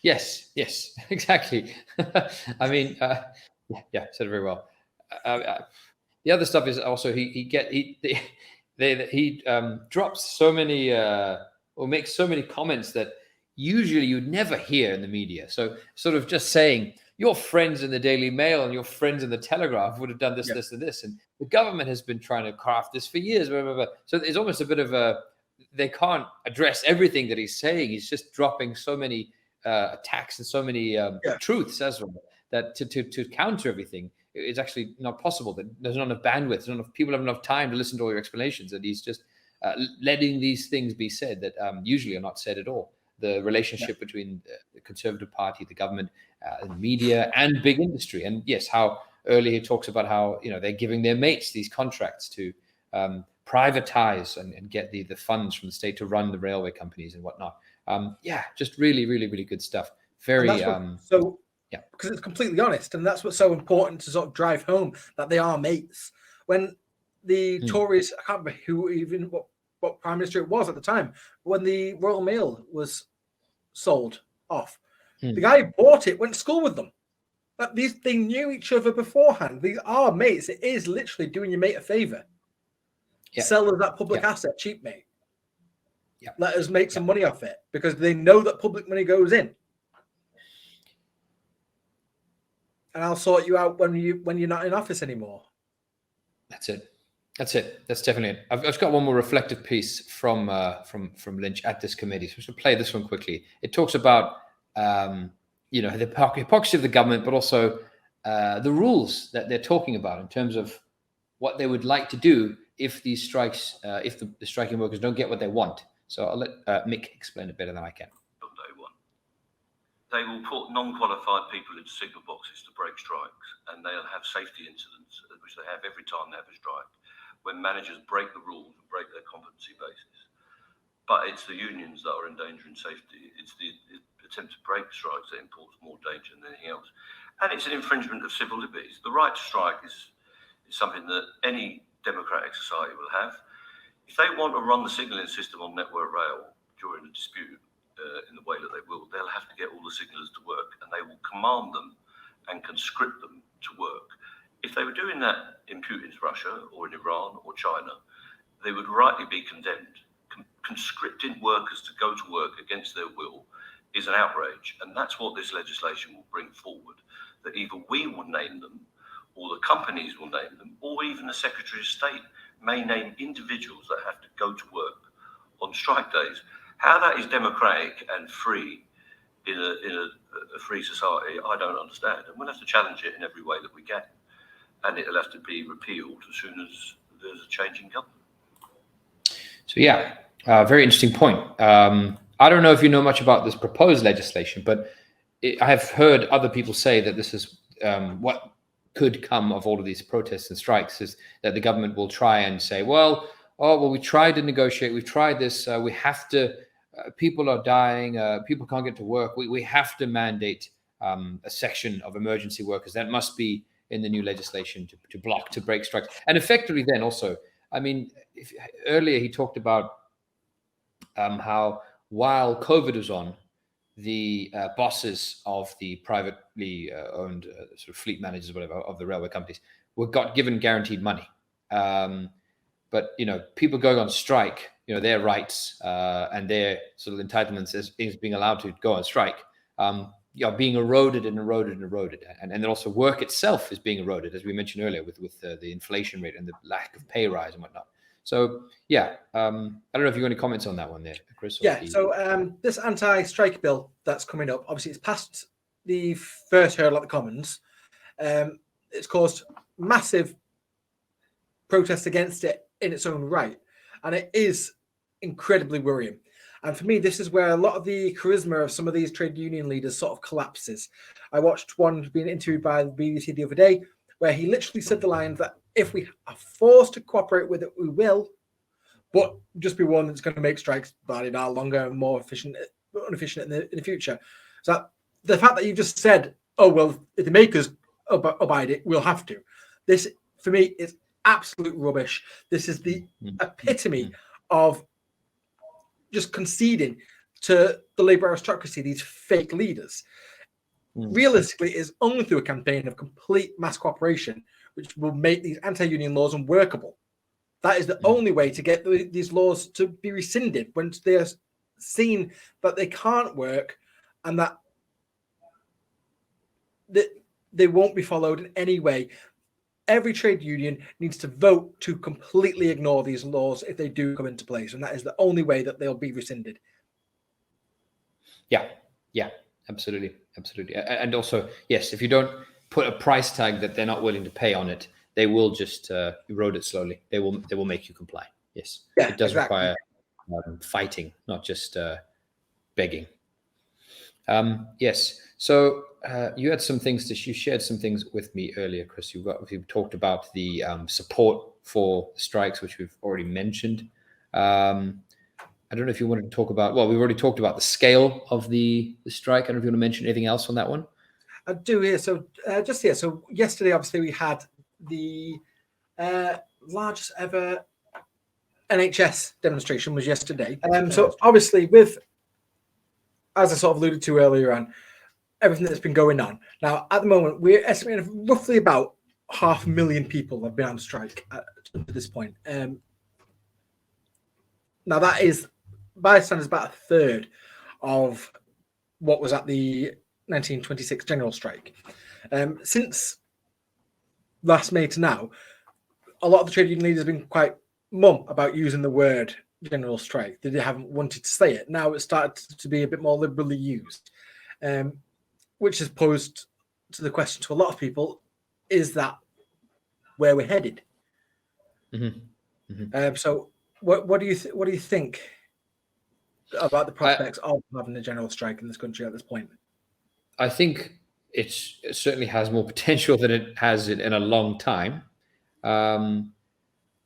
A: Yes, exactly. I mean, said it very well. The other stuff is also he drops so many or makes so many comments that usually you'd never hear in the media. So sort of just saying your friends in the Daily Mail and your friends in the Telegraph would have done this, this, and this, and the government has been trying to craft this for years. Blah, blah, blah. So it's almost a bit of they can't address everything that he's saying. He's just dropping so many attacks and so many truths as well that to counter everything is actually not possible. That there's not enough bandwidth, not enough people have enough time to listen to all your explanations. And he's just letting these things be said that usually are not said at all. The relationship between the Conservative Party, the government, the media, and big industry. And yes, how earlier he talks about how they're giving their mates these contracts to privatize and get the funds from the state to run the railway companies and whatnot. Just really, really, really good stuff. Very
B: because it's completely honest, and that's what's so important to sort of drive home that they are mates. When the Tories, I can't remember what what Prime Minister it was at the time when the Royal Mail was sold off. The guy who bought it went to school with them. They knew each other beforehand. These are mates. It is literally doing your mate a favour. Sell us that public asset cheap, mate. Let us make some money off it because they know that public money goes in. And I'll sort you out when you're not in office anymore.
A: That's it. That's definitely it. I've just got one more reflective piece from Lynch at this committee. So I'm just going to play this one quickly. It talks about the hypocrisy of the government, but also the rules that they're talking about in terms of what they would like to do if these strikes, if the striking workers don't get what they want. So I'll let Mick explain it better than I can.
K: They will put non-qualified people into signal boxes to break strikes, and they'll have safety incidents, which they have every time they have a strike, when managers break the rules and break their competency basis. But it's the unions that are endangering safety. It's the attempt to break strikes that imports more danger than anything else. And it's an infringement of civil liberties. The right to strike is something that any democratic society will have. If they want to run the signalling system on Network Rail during a dispute, in the way that they will, they'll have to get all the signallers to work, and they will command them and conscript them to work. If they were doing that in Putin's Russia or in Iran or China, they would rightly be condemned. Conscripting workers to go to work against their will is an outrage, and that's what this legislation will bring forward, that either we will name them, or the companies will name them, or even the Secretary of State may name individuals that have to go to work on strike days. How that is democratic and free in a free society, I don't understand. And we'll have to challenge it in every way that we can. And it'll have to be repealed as soon as there's a change in government.
A: So very interesting point. I don't know if you know much about this proposed legislation, but I have heard other people say that this is what could come of all of these protests and strikes, is that the government will try and say, we tried to negotiate, we've tried this, we have to, people are dying, people can't get to work, we have to mandate a section of emergency workers. That must be in the new legislation to break strikes. And effectively then also, I mean, earlier he talked about how while COVID was on, the bosses of the privately owned sort of fleet managers, whatever, of the railway companies got given guaranteed money. But, people going on strike, their rights and their sort of entitlements as being allowed to go on strike, being eroded and eroded and eroded. And then also work itself is being eroded, as we mentioned earlier, with the inflation rate and the lack of pay rise and whatnot. So, I don't know if you have any comments on that one there, Chris.
B: So this anti-strike bill that's coming up, obviously it's passed the first hurdle at the Commons. It's caused massive protests against it in its own right. And it is incredibly worrying. And for me, this is where a lot of the charisma of some of these trade union leaders sort of collapses. I watched one being interviewed by the BBC the other day, where he literally said the line that if we are forced to cooperate with it, we will, but just be one that's going to make strikes longer and more inefficient in the future. So the fact that you just said, if the makers abide it, we'll have to. This, for me, is absolute rubbish. This is the epitome of just conceding to the Labour aristocracy, these fake leaders. Realistically, it is only through a campaign of complete mass cooperation which will make these anti-union laws unworkable. That is the only way to get these laws to be rescinded once they are seen that they can't work and that they won't be followed in any way. Every trade union needs to vote to completely ignore these laws if they do come into place, and that is the only way that they'll be rescinded.
A: Yeah, absolutely. And also, yes, if you don't put a price tag that they're not willing to pay on it, they will just erode it slowly. They will make you comply. Yes, it does require fighting, not just begging. Yes. So you had some things you shared some things with me earlier, Chris. You talked about the support for strikes, which we've already mentioned. I don't know if you wanted to talk about. Well, we've already talked about the scale of the strike. I don't know if you want to mention anything else on that one.
B: I do here. So So yesterday, obviously, we had the largest ever NHS demonstration was yesterday. So obviously, with, as I sort of alluded to earlier on, everything that's been going on. Now, at the moment, we're estimating roughly about 500,000 people have been on strike at this point. Now, that is, by standards, about a third of what was at the 1926 general strike. Since last May to now, a lot of the trade union leaders have been quite mum about using the word general strike. They haven't wanted to say it. Now it's started to be a bit more liberally used, which has posed to the question to a lot of people: is that where we're headed? So, what do you think about the prospects of having a general strike in this country at this point?
A: I think it certainly has more potential than it has in a long time.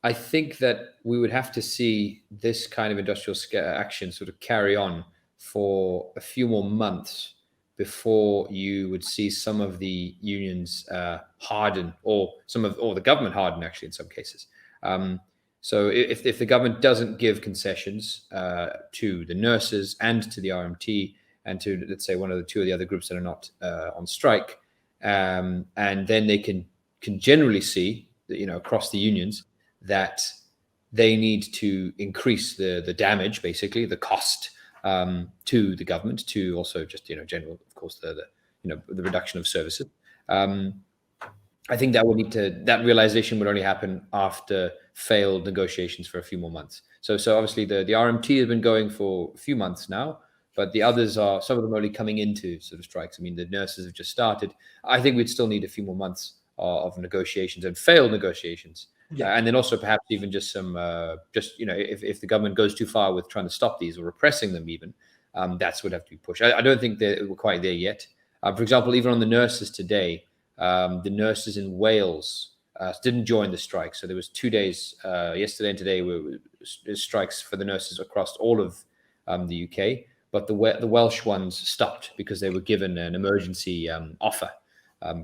A: I think that we would have to see this kind of industrial action sort of carry on for a few more months before you would see some of the unions harden, or the government harden, actually, in some cases. So if the government doesn't give concessions to the nurses and to the RMT and to, let's say, one of the two of the other groups that are not on strike, and then they can generally see that, across the unions, that they need to increase the damage, basically the cost to the government, to also just general, of course, the reduction of services. I think that realization would only happen after failed negotiations for a few more months. So obviously the RMT has been going for a few months now, but the others are, some of them only coming into sort of strikes. I mean, the nurses have just started. I think we'd still need a few more months of negotiations and failed negotiations. Yeah. And then also perhaps even just some, if the government goes too far with trying to stop these or repressing them even, that's what have to be pushed. I don't think that we're quite there yet. For example, even on the nurses today, the nurses in Wales didn't join the strike. So there was 2 days, yesterday and today, were strikes for the nurses across all of the UK. But the Welsh ones stopped because they were given an emergency offer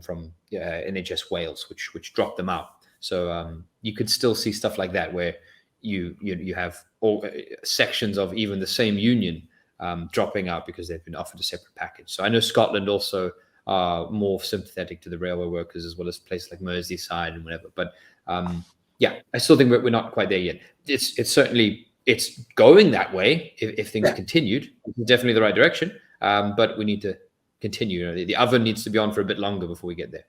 A: from NHS Wales, which dropped them out. So you could still see stuff like that, where you have all sections of even the same union dropping out because they've been offered a separate package. So I know Scotland also are more sympathetic to the railway workers, as well as places like Merseyside and whatever. But yeah, I still think we're not quite there yet. It's certainly going that way if things continued. It's definitely the right direction, but we need to continue. The oven needs to be on for a bit longer before we get there.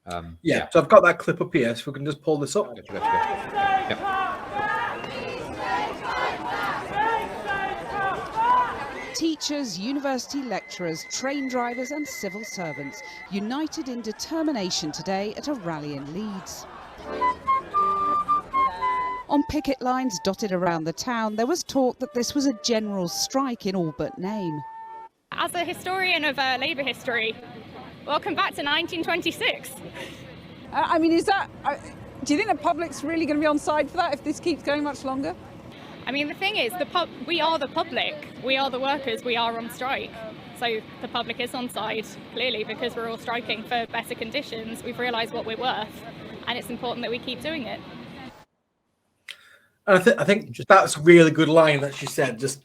B: So I've got that clip up here, so we can just pull this up.
N: Teachers, university lecturers, train drivers and civil servants united in determination today at a rally in Leeds. On picket lines dotted around the town, there was talk that this was a general strike in all but name.
O: As a historian of Labour history, welcome back to 1926.
P: I mean, do you think the public's really going to be on side for that if this keeps going much longer?
O: I mean, the thing is, we are the public, we are the workers, we are on strike. So the public is on side, clearly, because we're all striking for better conditions. We've realised what we're worth, and it's important that we keep doing it.
B: And I think that's a really good line that she said. Just,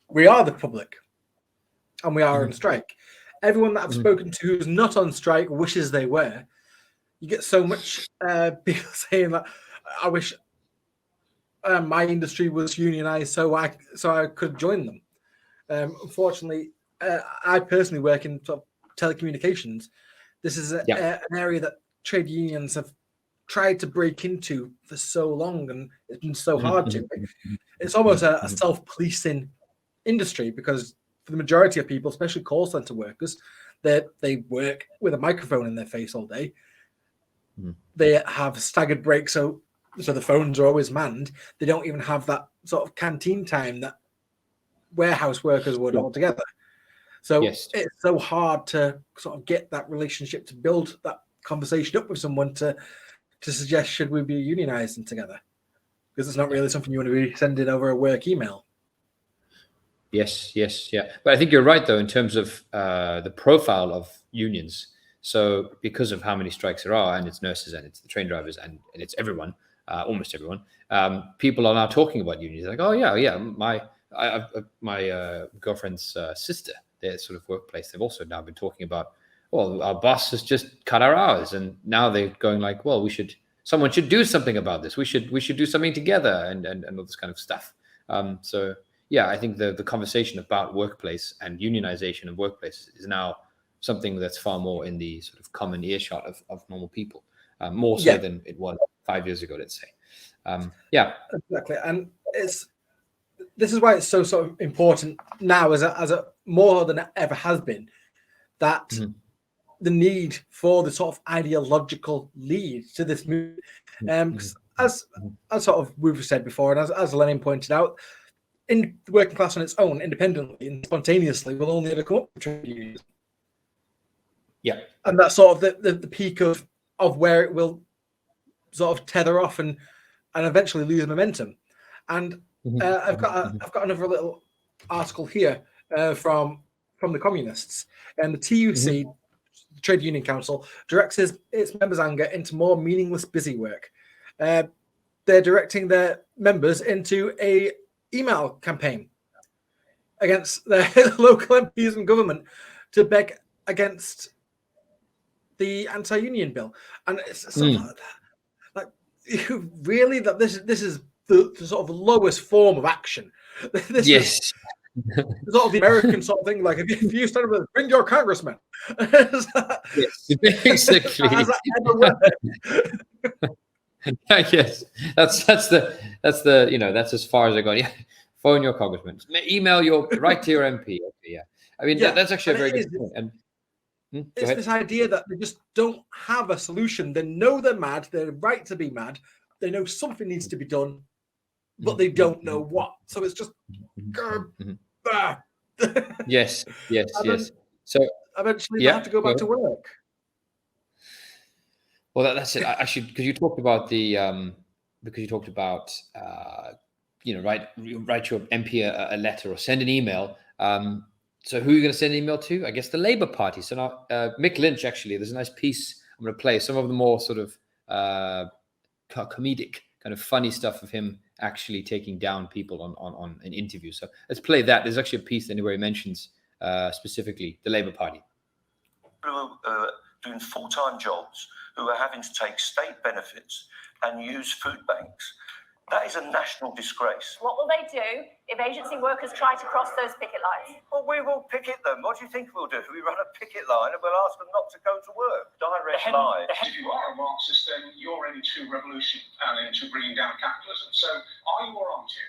B: we are the public, and we are on strike. Everyone that I've spoken to who's not on strike wishes they were. You get so much people saying that, I wish my industry was unionized so I could join them. Unfortunately, I personally work in sort of telecommunications. This is an area that trade unions have tried to break into for so long, and it's been so hard to. It's almost a self-policing industry, because for the majority of people, especially call center workers, they work with a microphone in their face all day. They have staggered breaks, so the phones are always manned. They don't even have that sort of canteen time that warehouse workers would altogether. So it's so hard to sort of get that relationship, to build that conversation up with someone to suggest, should we be unionizing together? Because it's not really something you want to be sending over a work email.
A: Yes. But I think you're right, though, in terms of the profile of unions. So because of how many strikes there are, and it's nurses and it's the train drivers and it's everyone, almost everyone, people are now talking about unions. Like, oh yeah, my girlfriend's sister, their sort of workplace, they've also now been talking about, well, our boss has just cut our hours, and now they're going like, well, someone should do something about this. We should do something together, and all this kind of stuff. So yeah, I think the conversation about workplace and unionization of workplaces is now something that's far more in the sort of common earshot of normal people, more so than it was 5 years ago, let's say. Yeah,
B: exactly. And this is why it's so sort of important now, as a more than it ever has been, that the need for the sort of ideological lead to this movement. As sort of we've said before, and as Lenin pointed out, in the working class on its own, independently and spontaneously, will only ever come up with trade unions.
A: Yeah,
B: and that's sort of the peak of where it will sort of tether off and eventually lose momentum. And I've got another little article here from the communists, and the TUC, the Trade Union Council, directs its members' anger into more meaningless busy work. They're directing their members into a email campaign against their local MPs and government to beg against the anti-union bill. And it's sort of like really that this is the sort of lowest form of action. This is sort of the American sort of thing, like if you stand up and bring your congressman.
A: Yes, basically.
B: Has that ever worked?
A: Yes, that's that's as far as I go. Yeah, phone your congressman, write to your MP. Okay, yeah, I mean that's actually a very good point. And
B: it's this idea that they just don't have a solution. They know they're mad. They're right to be mad. They know something needs to be done, but they don't know what. So it's just
A: yes. So
B: eventually they have to go back to work.
A: Well, that's it. Actually, because you talked about write your MP a letter or send an email. So who are you going to send an email to? I guess the Labour Party. So now Mick Lynch, actually, there's a nice piece I'm going to play. Some of the more sort of comedic, kind of funny stuff of him actually taking down people on an interview. So let's play that. There's actually a piece where he mentions specifically the Labour Party.
K: Doing full-time jobs, who are having to take state benefits and use food banks. That is a national disgrace.
D: What will they do if agency workers try to cross those picket lines?
K: Well, we will picket them. What do you think we'll do? We run a picket line and we'll ask them not to go to work. Direct line.
G: If you are a Marxist, then you're into revolution and into bringing down capitalism. So are you or aren't you?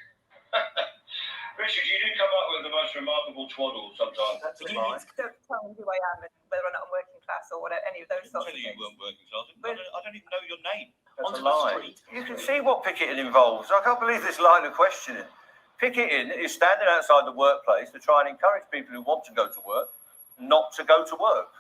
C: Richard, you do come up with the most remarkable twaddle sometimes.
F: That's a lie. Don't tell me who I am and whether or not I'm working class or whatever, any of those sorts of things.
C: You weren't working class. I don't even know your name.
K: That's a lie. You can see what picketing involves. I can't believe this line of questioning. Picketing is standing outside the workplace to try and encourage people who want to go to work not to go to work.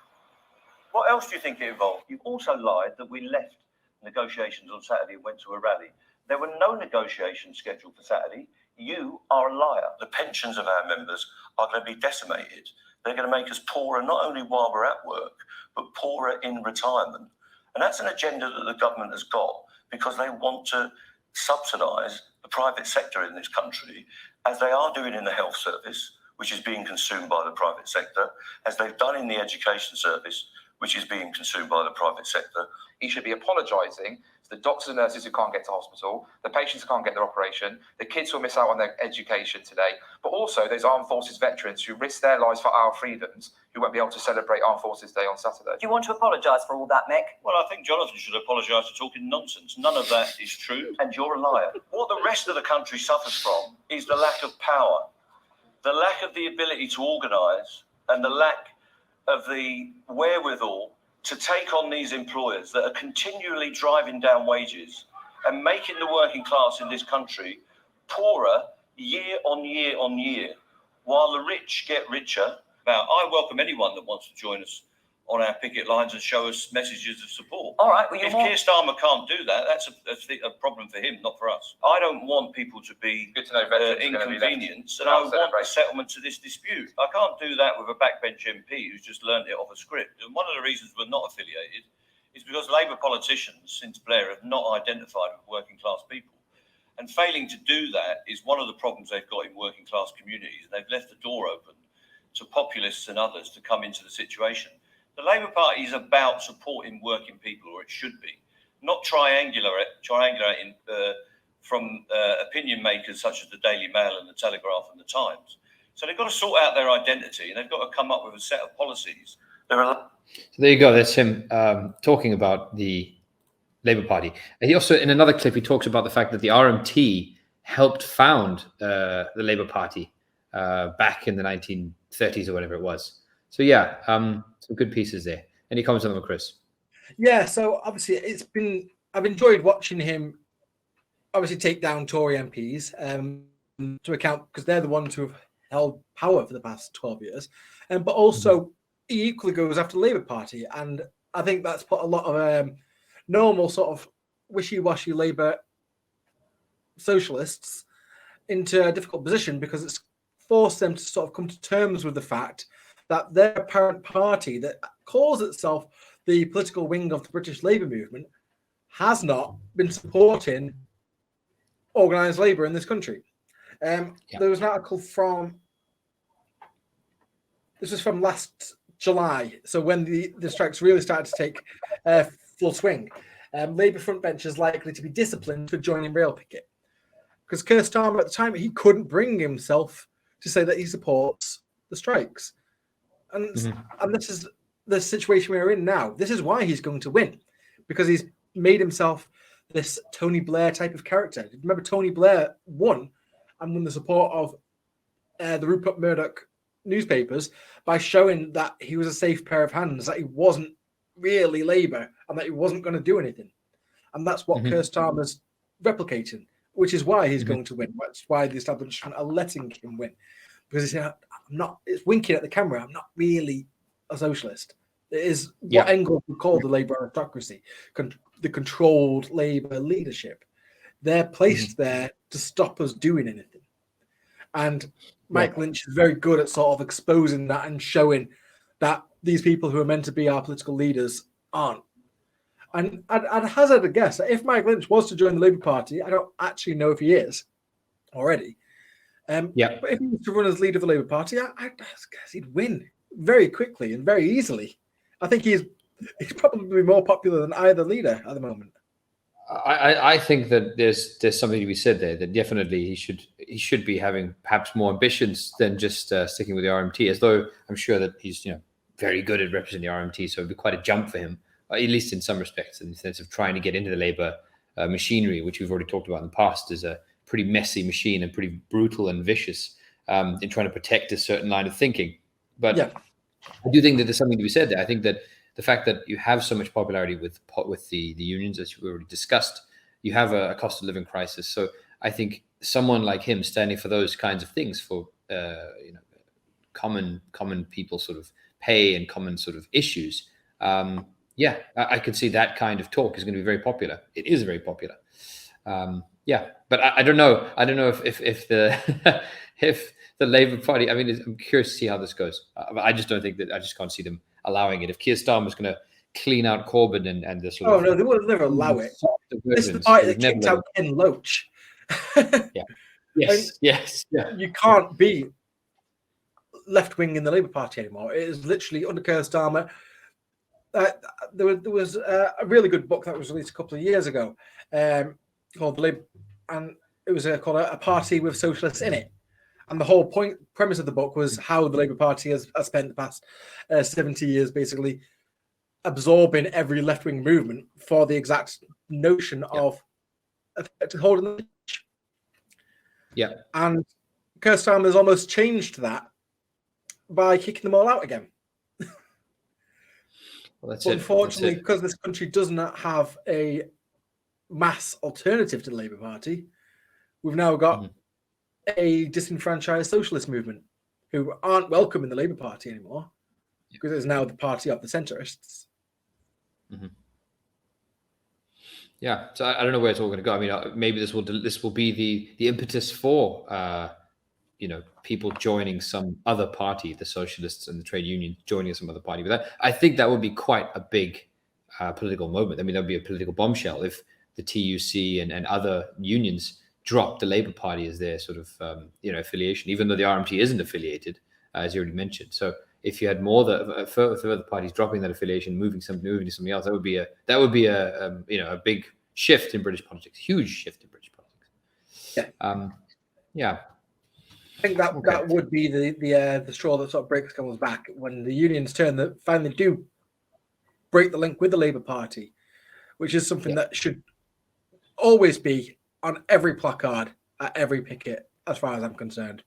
K: What else do you think it involved? You also lied that we left negotiations on Saturday and went to a rally. There were no negotiations scheduled for Saturday. You are a liar. The pensions of our members are going to be decimated. They're going to make us poorer, not only while we're at work, but poorer in retirement. And that's an agenda that the government has got because they want to subsidise the private sector in this country, as they are doing in the health service, which is being consumed by the private sector, as they've done in the education service, which is being consumed by the private sector.
Q: He should be apologising to the doctors and nurses who can't get to hospital, the patients who can't get their operation, the kids who will miss out on their education today, but also those armed forces veterans who risk their lives for our freedoms, who won't be able to celebrate Armed Forces Day on Saturday.
F: Do you want to apologise for all that, Mick?
C: Well, I think Jonathan should apologise for talking nonsense. None of that is true.
K: And you're a liar. What the rest of the country suffers from is the lack of power, the lack of the ability to organise, and the lack of the wherewithal to take on these employers that are continually driving down wages and making the working class in this country poorer year on year on year, while the rich get richer.
C: Now, I welcome anyone that wants to join us on our picket lines and show us messages of support.
F: All right. Well,
C: if Keir Starmer can't do that, that's a problem for him, not for us. I don't want people to be inconvenienced, and I want a settlement to this dispute. I can't do that with a backbench MP who's just learned it off a script. And one of the reasons we're not affiliated
R: is because Labour politicians since Blair have not identified with working class people. And failing to do that is one of the problems they've got in working class communities. And they've left the door open to populists and others to come into the situation. The Labour Party is about supporting working people, or it should be, not triangulating from opinion makers such as the Daily Mail and the Telegraph and the Times. So they've got to sort out their identity, and they've got to come up with a set of policies.
A: So there you go. That's him talking about the Labour Party. And he also, in another clip, he talks about the fact that the RMT helped found the Labour Party back in the 1930s or whatever it was. So yeah, some good pieces there. Any comments on them, Chris?
B: Yeah, so obviously I've enjoyed watching him obviously take down Tory MPs to account, because they're the ones who have held power for the past 12 years. But also he equally goes after the Labour Party. And I think that's put a lot of normal sort of wishy-washy Labour socialists into a difficult position, because it's forced them to sort of come to terms with the fact that their parent party that calls itself the political wing of the British Labour movement has not been supporting organised labour in this country. There was an article this was from last July, so when the strikes really started to take full swing. Labour frontbenchers likely to be disciplined for joining rail picket, because Keir Starmer at the time, he couldn't bring himself to say that he supports the strikes. And this is the situation we're in now. This is why he's going to win, because he's made himself this Tony Blair type of character. Remember, Tony Blair won the support of the Rupert Murdoch newspapers by showing that he was a safe pair of hands, that he wasn't really Labour, and that he wasn't going to do anything. And that's what Keir Starmer's replicating, which is why he's going to win. That's why the establishment are letting him win, because it's winking at the camera. I'm not really a socialist. It is what Engels would call the Labour aristocracy, the controlled Labour leadership. They're placed there to stop us doing anything. And Mick Lynch is very good at sort of exposing that and showing that these people who are meant to be our political leaders aren't. And I'd hazard a guess that if Mick Lynch was to join the Labour Party, I don't actually know if he is already. But if he was to run as leader of the Labour Party, I guess he'd win very quickly and very easily. I think he's probably more popular than either leader at the moment.
A: I think that there's something to be said there, that definitely he should be having perhaps more ambitions than just sticking with the RMT, as though I'm sure that he's very good at representing the RMT, so it'd be quite a jump for him, at least in some respects, in the sense of trying to get into the Labour machinery, which we've already talked about in the past, is a pretty messy machine and pretty brutal and vicious in trying to protect a certain line of thinking. But I do think that there's something to be said there. I think that the fact that you have so much popularity with the unions, as we already discussed, you have a cost of living crisis. So I think someone like him standing for those kinds of things, for common people sort of pay and common sort of issues, I could see that kind of talk is going to be very popular. It is very popular. But I don't know. I don't know if the if the Labour Party. I mean, I'm curious to see how this goes. I just don't think that. I just can't see them allowing it. If Keir Starmer is going to clean out Corbyn and the sort of...
B: no, they would never allow it. This is the party that kicked out Ken Loach.
A: Yes.
B: You can't be left wing in the Labour Party anymore. It is literally under Keir Starmer. There was a really good book that was released a couple of years ago called The Labour, and it was called A Party with Socialists in It. And the whole premise of the book was how the Labour Party has spent the past 70 years basically absorbing every left-wing movement for the exact notion of holding the pitch. And Keir Starmer has almost changed that by kicking them all out again. But unfortunately, because this country does not have a mass alternative to the Labour Party, we've now got a disenfranchised socialist movement who aren't welcome in the Labour Party anymore, because it's now the party of the centrists.
A: So I don't know where it's all going to go. I mean, maybe this will be the impetus for people joining some other party, the socialists and the trade union joining some other party. But I think that would be quite a big political moment. I mean, that would be a political bombshell if the TUC and other unions dropped the Labour Party as their sort of affiliation, even though the RMT isn't affiliated, as you already mentioned. So if you had more further parties dropping that affiliation, moving to something else, that would be a big shift in British politics, huge shift in British politics. Yeah.
B: I think that would be the straw that sort of breaks camel's back when the unions finally do break the link with the Labour Party, which is something that should always be on every placard at every picket, as far as I'm concerned.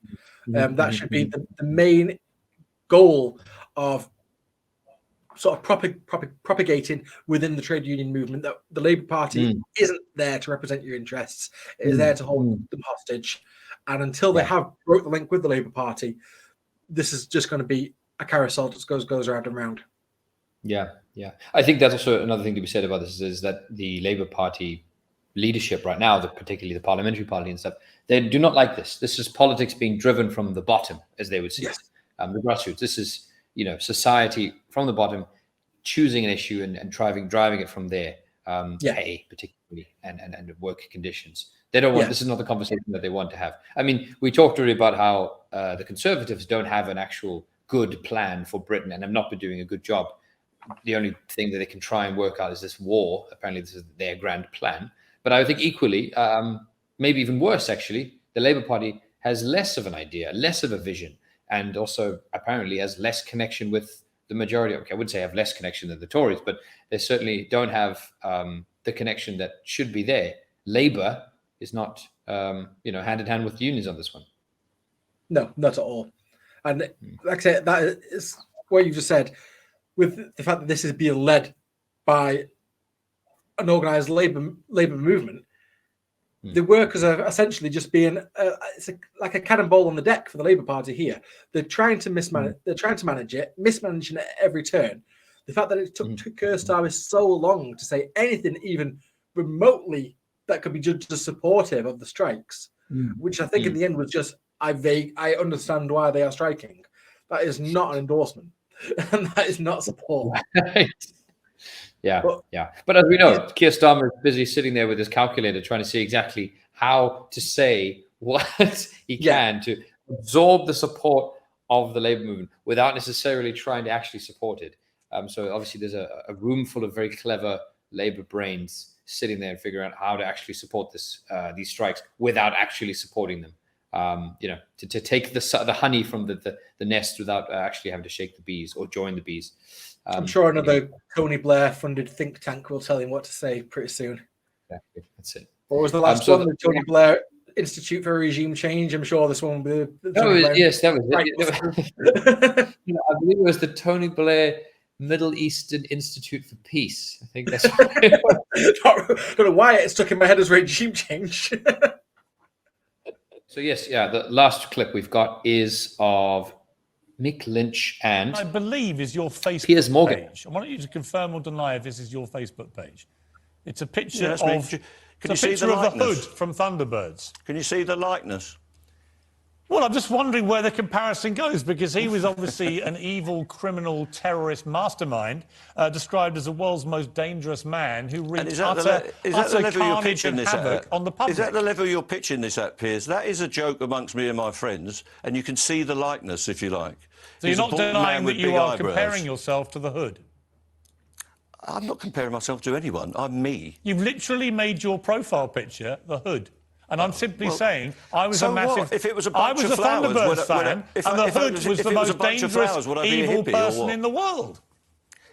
B: That should be the main goal of sort of propagating within the trade union movement, that the Labour Party isn't there to represent your interests. It is there to hold them hostage. And until they have broke the link with the Labour Party, this is just going to be a carousel that goes round and round.
A: Yeah. I think that's also another thing to be said about this is that the Labour Party leadership right now, particularly the parliamentary party and stuff, they do not like this. This is politics being driven from the bottom, as they would see it. The grassroots. This is, society from the bottom choosing an issue and driving it from there. Pay particularly and work conditions. They don't want. This is not the conversation that they want to have. I mean, we talked already about how the Conservatives don't have an actual good plan for Britain and have not been doing a good job. The only thing that they can try and work out is this war. Apparently, this is their grand plan. But I think equally, maybe even worse, actually, the Labour Party has less of an idea, less of a vision, and also apparently has less connection with the majority. Okay, I wouldn't say have less connection than the Tories, but they certainly don't have the connection that should be there. Labour is not, hand in hand with the unions on this one.
B: No, not at all. And like I said, that is what you just said, with the fact that this is being led by an organised labour movement. The workers are essentially just being like a cannonball on the deck for the Labour Party here. They're trying to mismanage. They're trying to manage it, mismanaging it at every turn. The fact that it took Keir Starmer so long to say anything even remotely that could be judged as supportive of the strikes, which I think in the end was just I understand why they are striking. That is not an endorsement, and that is not support.
A: But as we know, Keir Starmer is busy sitting there with his calculator trying to see exactly how to say what he can to absorb the support of the Labour movement without necessarily trying to actually support it. So obviously there's a room full of very clever Labour brains sitting there and figuring out how to actually support these strikes without actually supporting them. To take the honey from the nest without actually having to shake the bees or join the bees.
B: I'm sure another Tony Blair funded think tank will tell him what to say pretty soon.
A: Exactly. That's it.
B: What was the last one? The Tony Blair Institute for Regime Change. I'm sure this one will be.
A: That was it. I believe it was the Tony Blair Middle Eastern Institute for Peace. I think that's.
B: I don't know why it stuck in my head as regime change.
A: So the last clip we've got is of Mick Lynch and
S: I believe is your Facebook
A: Piers Morgan.
S: page. I want you to confirm or deny if this is your Facebook page. It's a picture of
R: Can you see the
S: hood from Thunderbirds.
R: Can you see the likeness?
S: Well, I'm just wondering where the comparison goes, because he was obviously an evil, criminal, terrorist mastermind, described as the world's most dangerous man who wreaked utter carnage and havoc on the public.
R: Is that the level you're pitching this at, Piers? That is a joke amongst me and my friends, and you can see the likeness, if you like.
S: So you're not denying that you are comparing yourself to the hood?
R: I'm not comparing myself to anyone. I'm me.
S: You've literally made your profile picture the hood. And I'm simply saying, I was a massive...
R: If it was a bunch of
S: Thunderbirds fan, and the hood was the most dangerous, evil person in the world.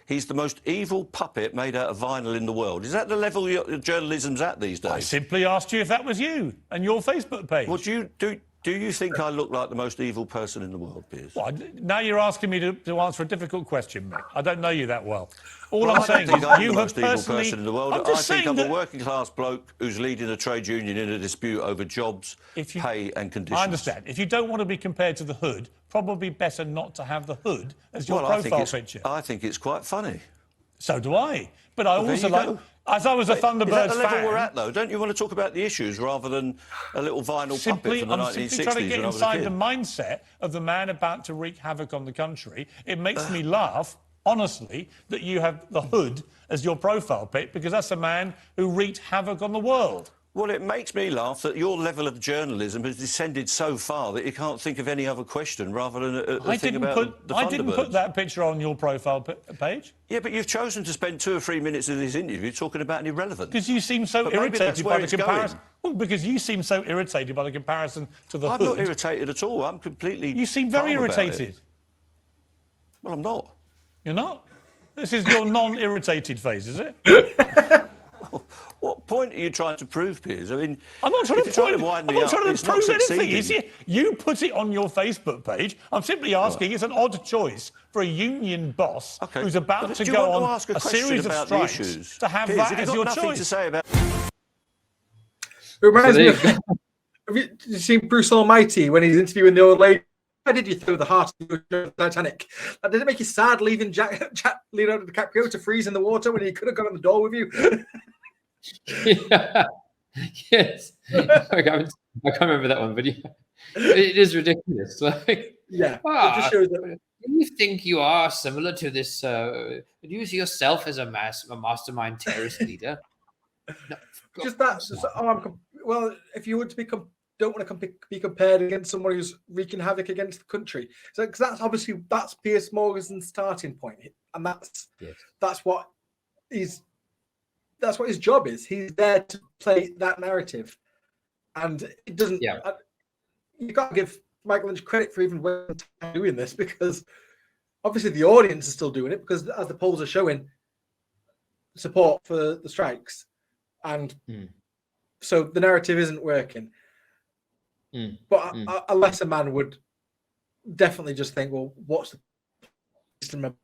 R: He's the most evil puppet made out of vinyl in the world. Is that the level your journalism's at these days?
S: I simply asked you if that was you and your Facebook page.
R: Well, do you think I look like the most evil person in the world, Piers?
S: Well, now you're asking me to answer a difficult question, Mick. I don't know you that well. All I'm saying is you have personally...
R: Person in the world. I think I'm a working-class bloke who's leading a trade union in a dispute over jobs, pay and conditions.
S: I understand. If you don't want to be compared to the hood, probably better not to have the hood as your profile picture.
R: I think it's quite funny.
S: So do I. But I also like... As I was a Thunderbirds fan...
R: Is that the level we're at, though? Don't you want to talk about the issues rather than a little vinyl puppet from the 1960s?
S: I'm simply trying to get inside the mindset of the man about to wreak havoc on the country. It makes me laugh honestly, that you have the Hood as your profile pic, because that's a man who wreaked havoc on the world.
T: Well, it makes me laugh that your level of journalism has descended so far that you can't think of any other question rather than a thing about the Thunderbirds.
S: I didn't put that picture on your profile page.
T: Yeah, but you've chosen to spend 2 or 3 minutes of this interview talking about an irrelevant.
S: Because you seem so irritated by the comparison. Well, because you seem so irritated by the comparison to the Hood.
T: I'm not irritated at all. I'm completely.
S: You seem very irritated.
T: Well, I'm not.
S: You're not? This is your non-irritated phase, is it?
T: What point are you trying to prove, Piers? I mean,
S: I'm not trying to prove anything.
T: Succeeding.
S: You put it on your Facebook page. I'm simply asking. It's an odd choice for a union boss who's about to go on a series of strikes to have that as your choice.
T: To say about...
B: It reminds me of. Have you seen Bruce Almighty when he's interviewing the old lady? Why did you throw the heart of the Titanic? Did it make you sad leaving Leonardo DiCaprio to freeze in the water when he could have got on the door with you?
A: Yeah. Yes. I can't remember that one, but yeah, it is ridiculous. Like,
B: yeah, it just shows that.
A: Do you think you are similar to this? Do you see yourself as a mastermind terrorist leader? No,
B: just that. Well, if you want to don't want to be compared against someone who's wreaking havoc against the country, so because that's Piers Morgan's starting point, and that's what his job is. He's there to play that narrative, and it doesn't. Yeah. You got to give Mick Lynch credit for even doing this, because obviously the audience is still doing it, because as the polls are showing, support for the strikes, and so the narrative isn't working. But a lesser man would definitely just think, well, what's the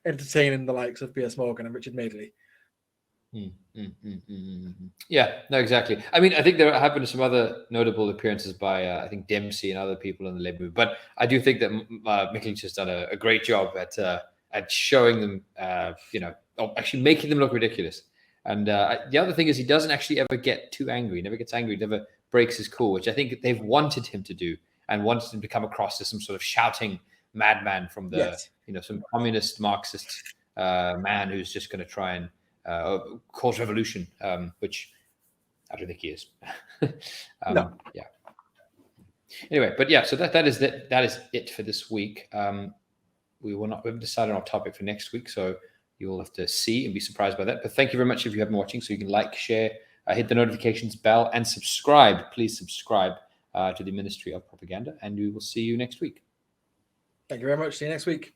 B: entertaining the likes of Piers Morgan and Richard Madeley?
A: Yeah, no, exactly. I mean, I think there have been some other notable appearances by, I think, Dempsey and other people in the Labour movement. But I do think that Mick Lynch has done a great job at showing them, actually making them look ridiculous. And the other thing is he doesn't actually ever get too angry. He never gets angry. He never breaks his cool, which I think they've wanted him to do, and wanted him to come across as some sort of shouting madman from the, some communist Marxist man who's just going to try and cause revolution, which I don't think he is.
B: No.
A: Yeah. Anyway, but yeah, so that is it for this we haven't decided on our topic for next week, so you'll have to see and be surprised by that. But thank you very much if you have been watching. So you can like, share, hit the notifications bell, and subscribe. Please subscribe to the Ministry of Propaganda, and we will see you next week.
B: Thank you very much. See you next week.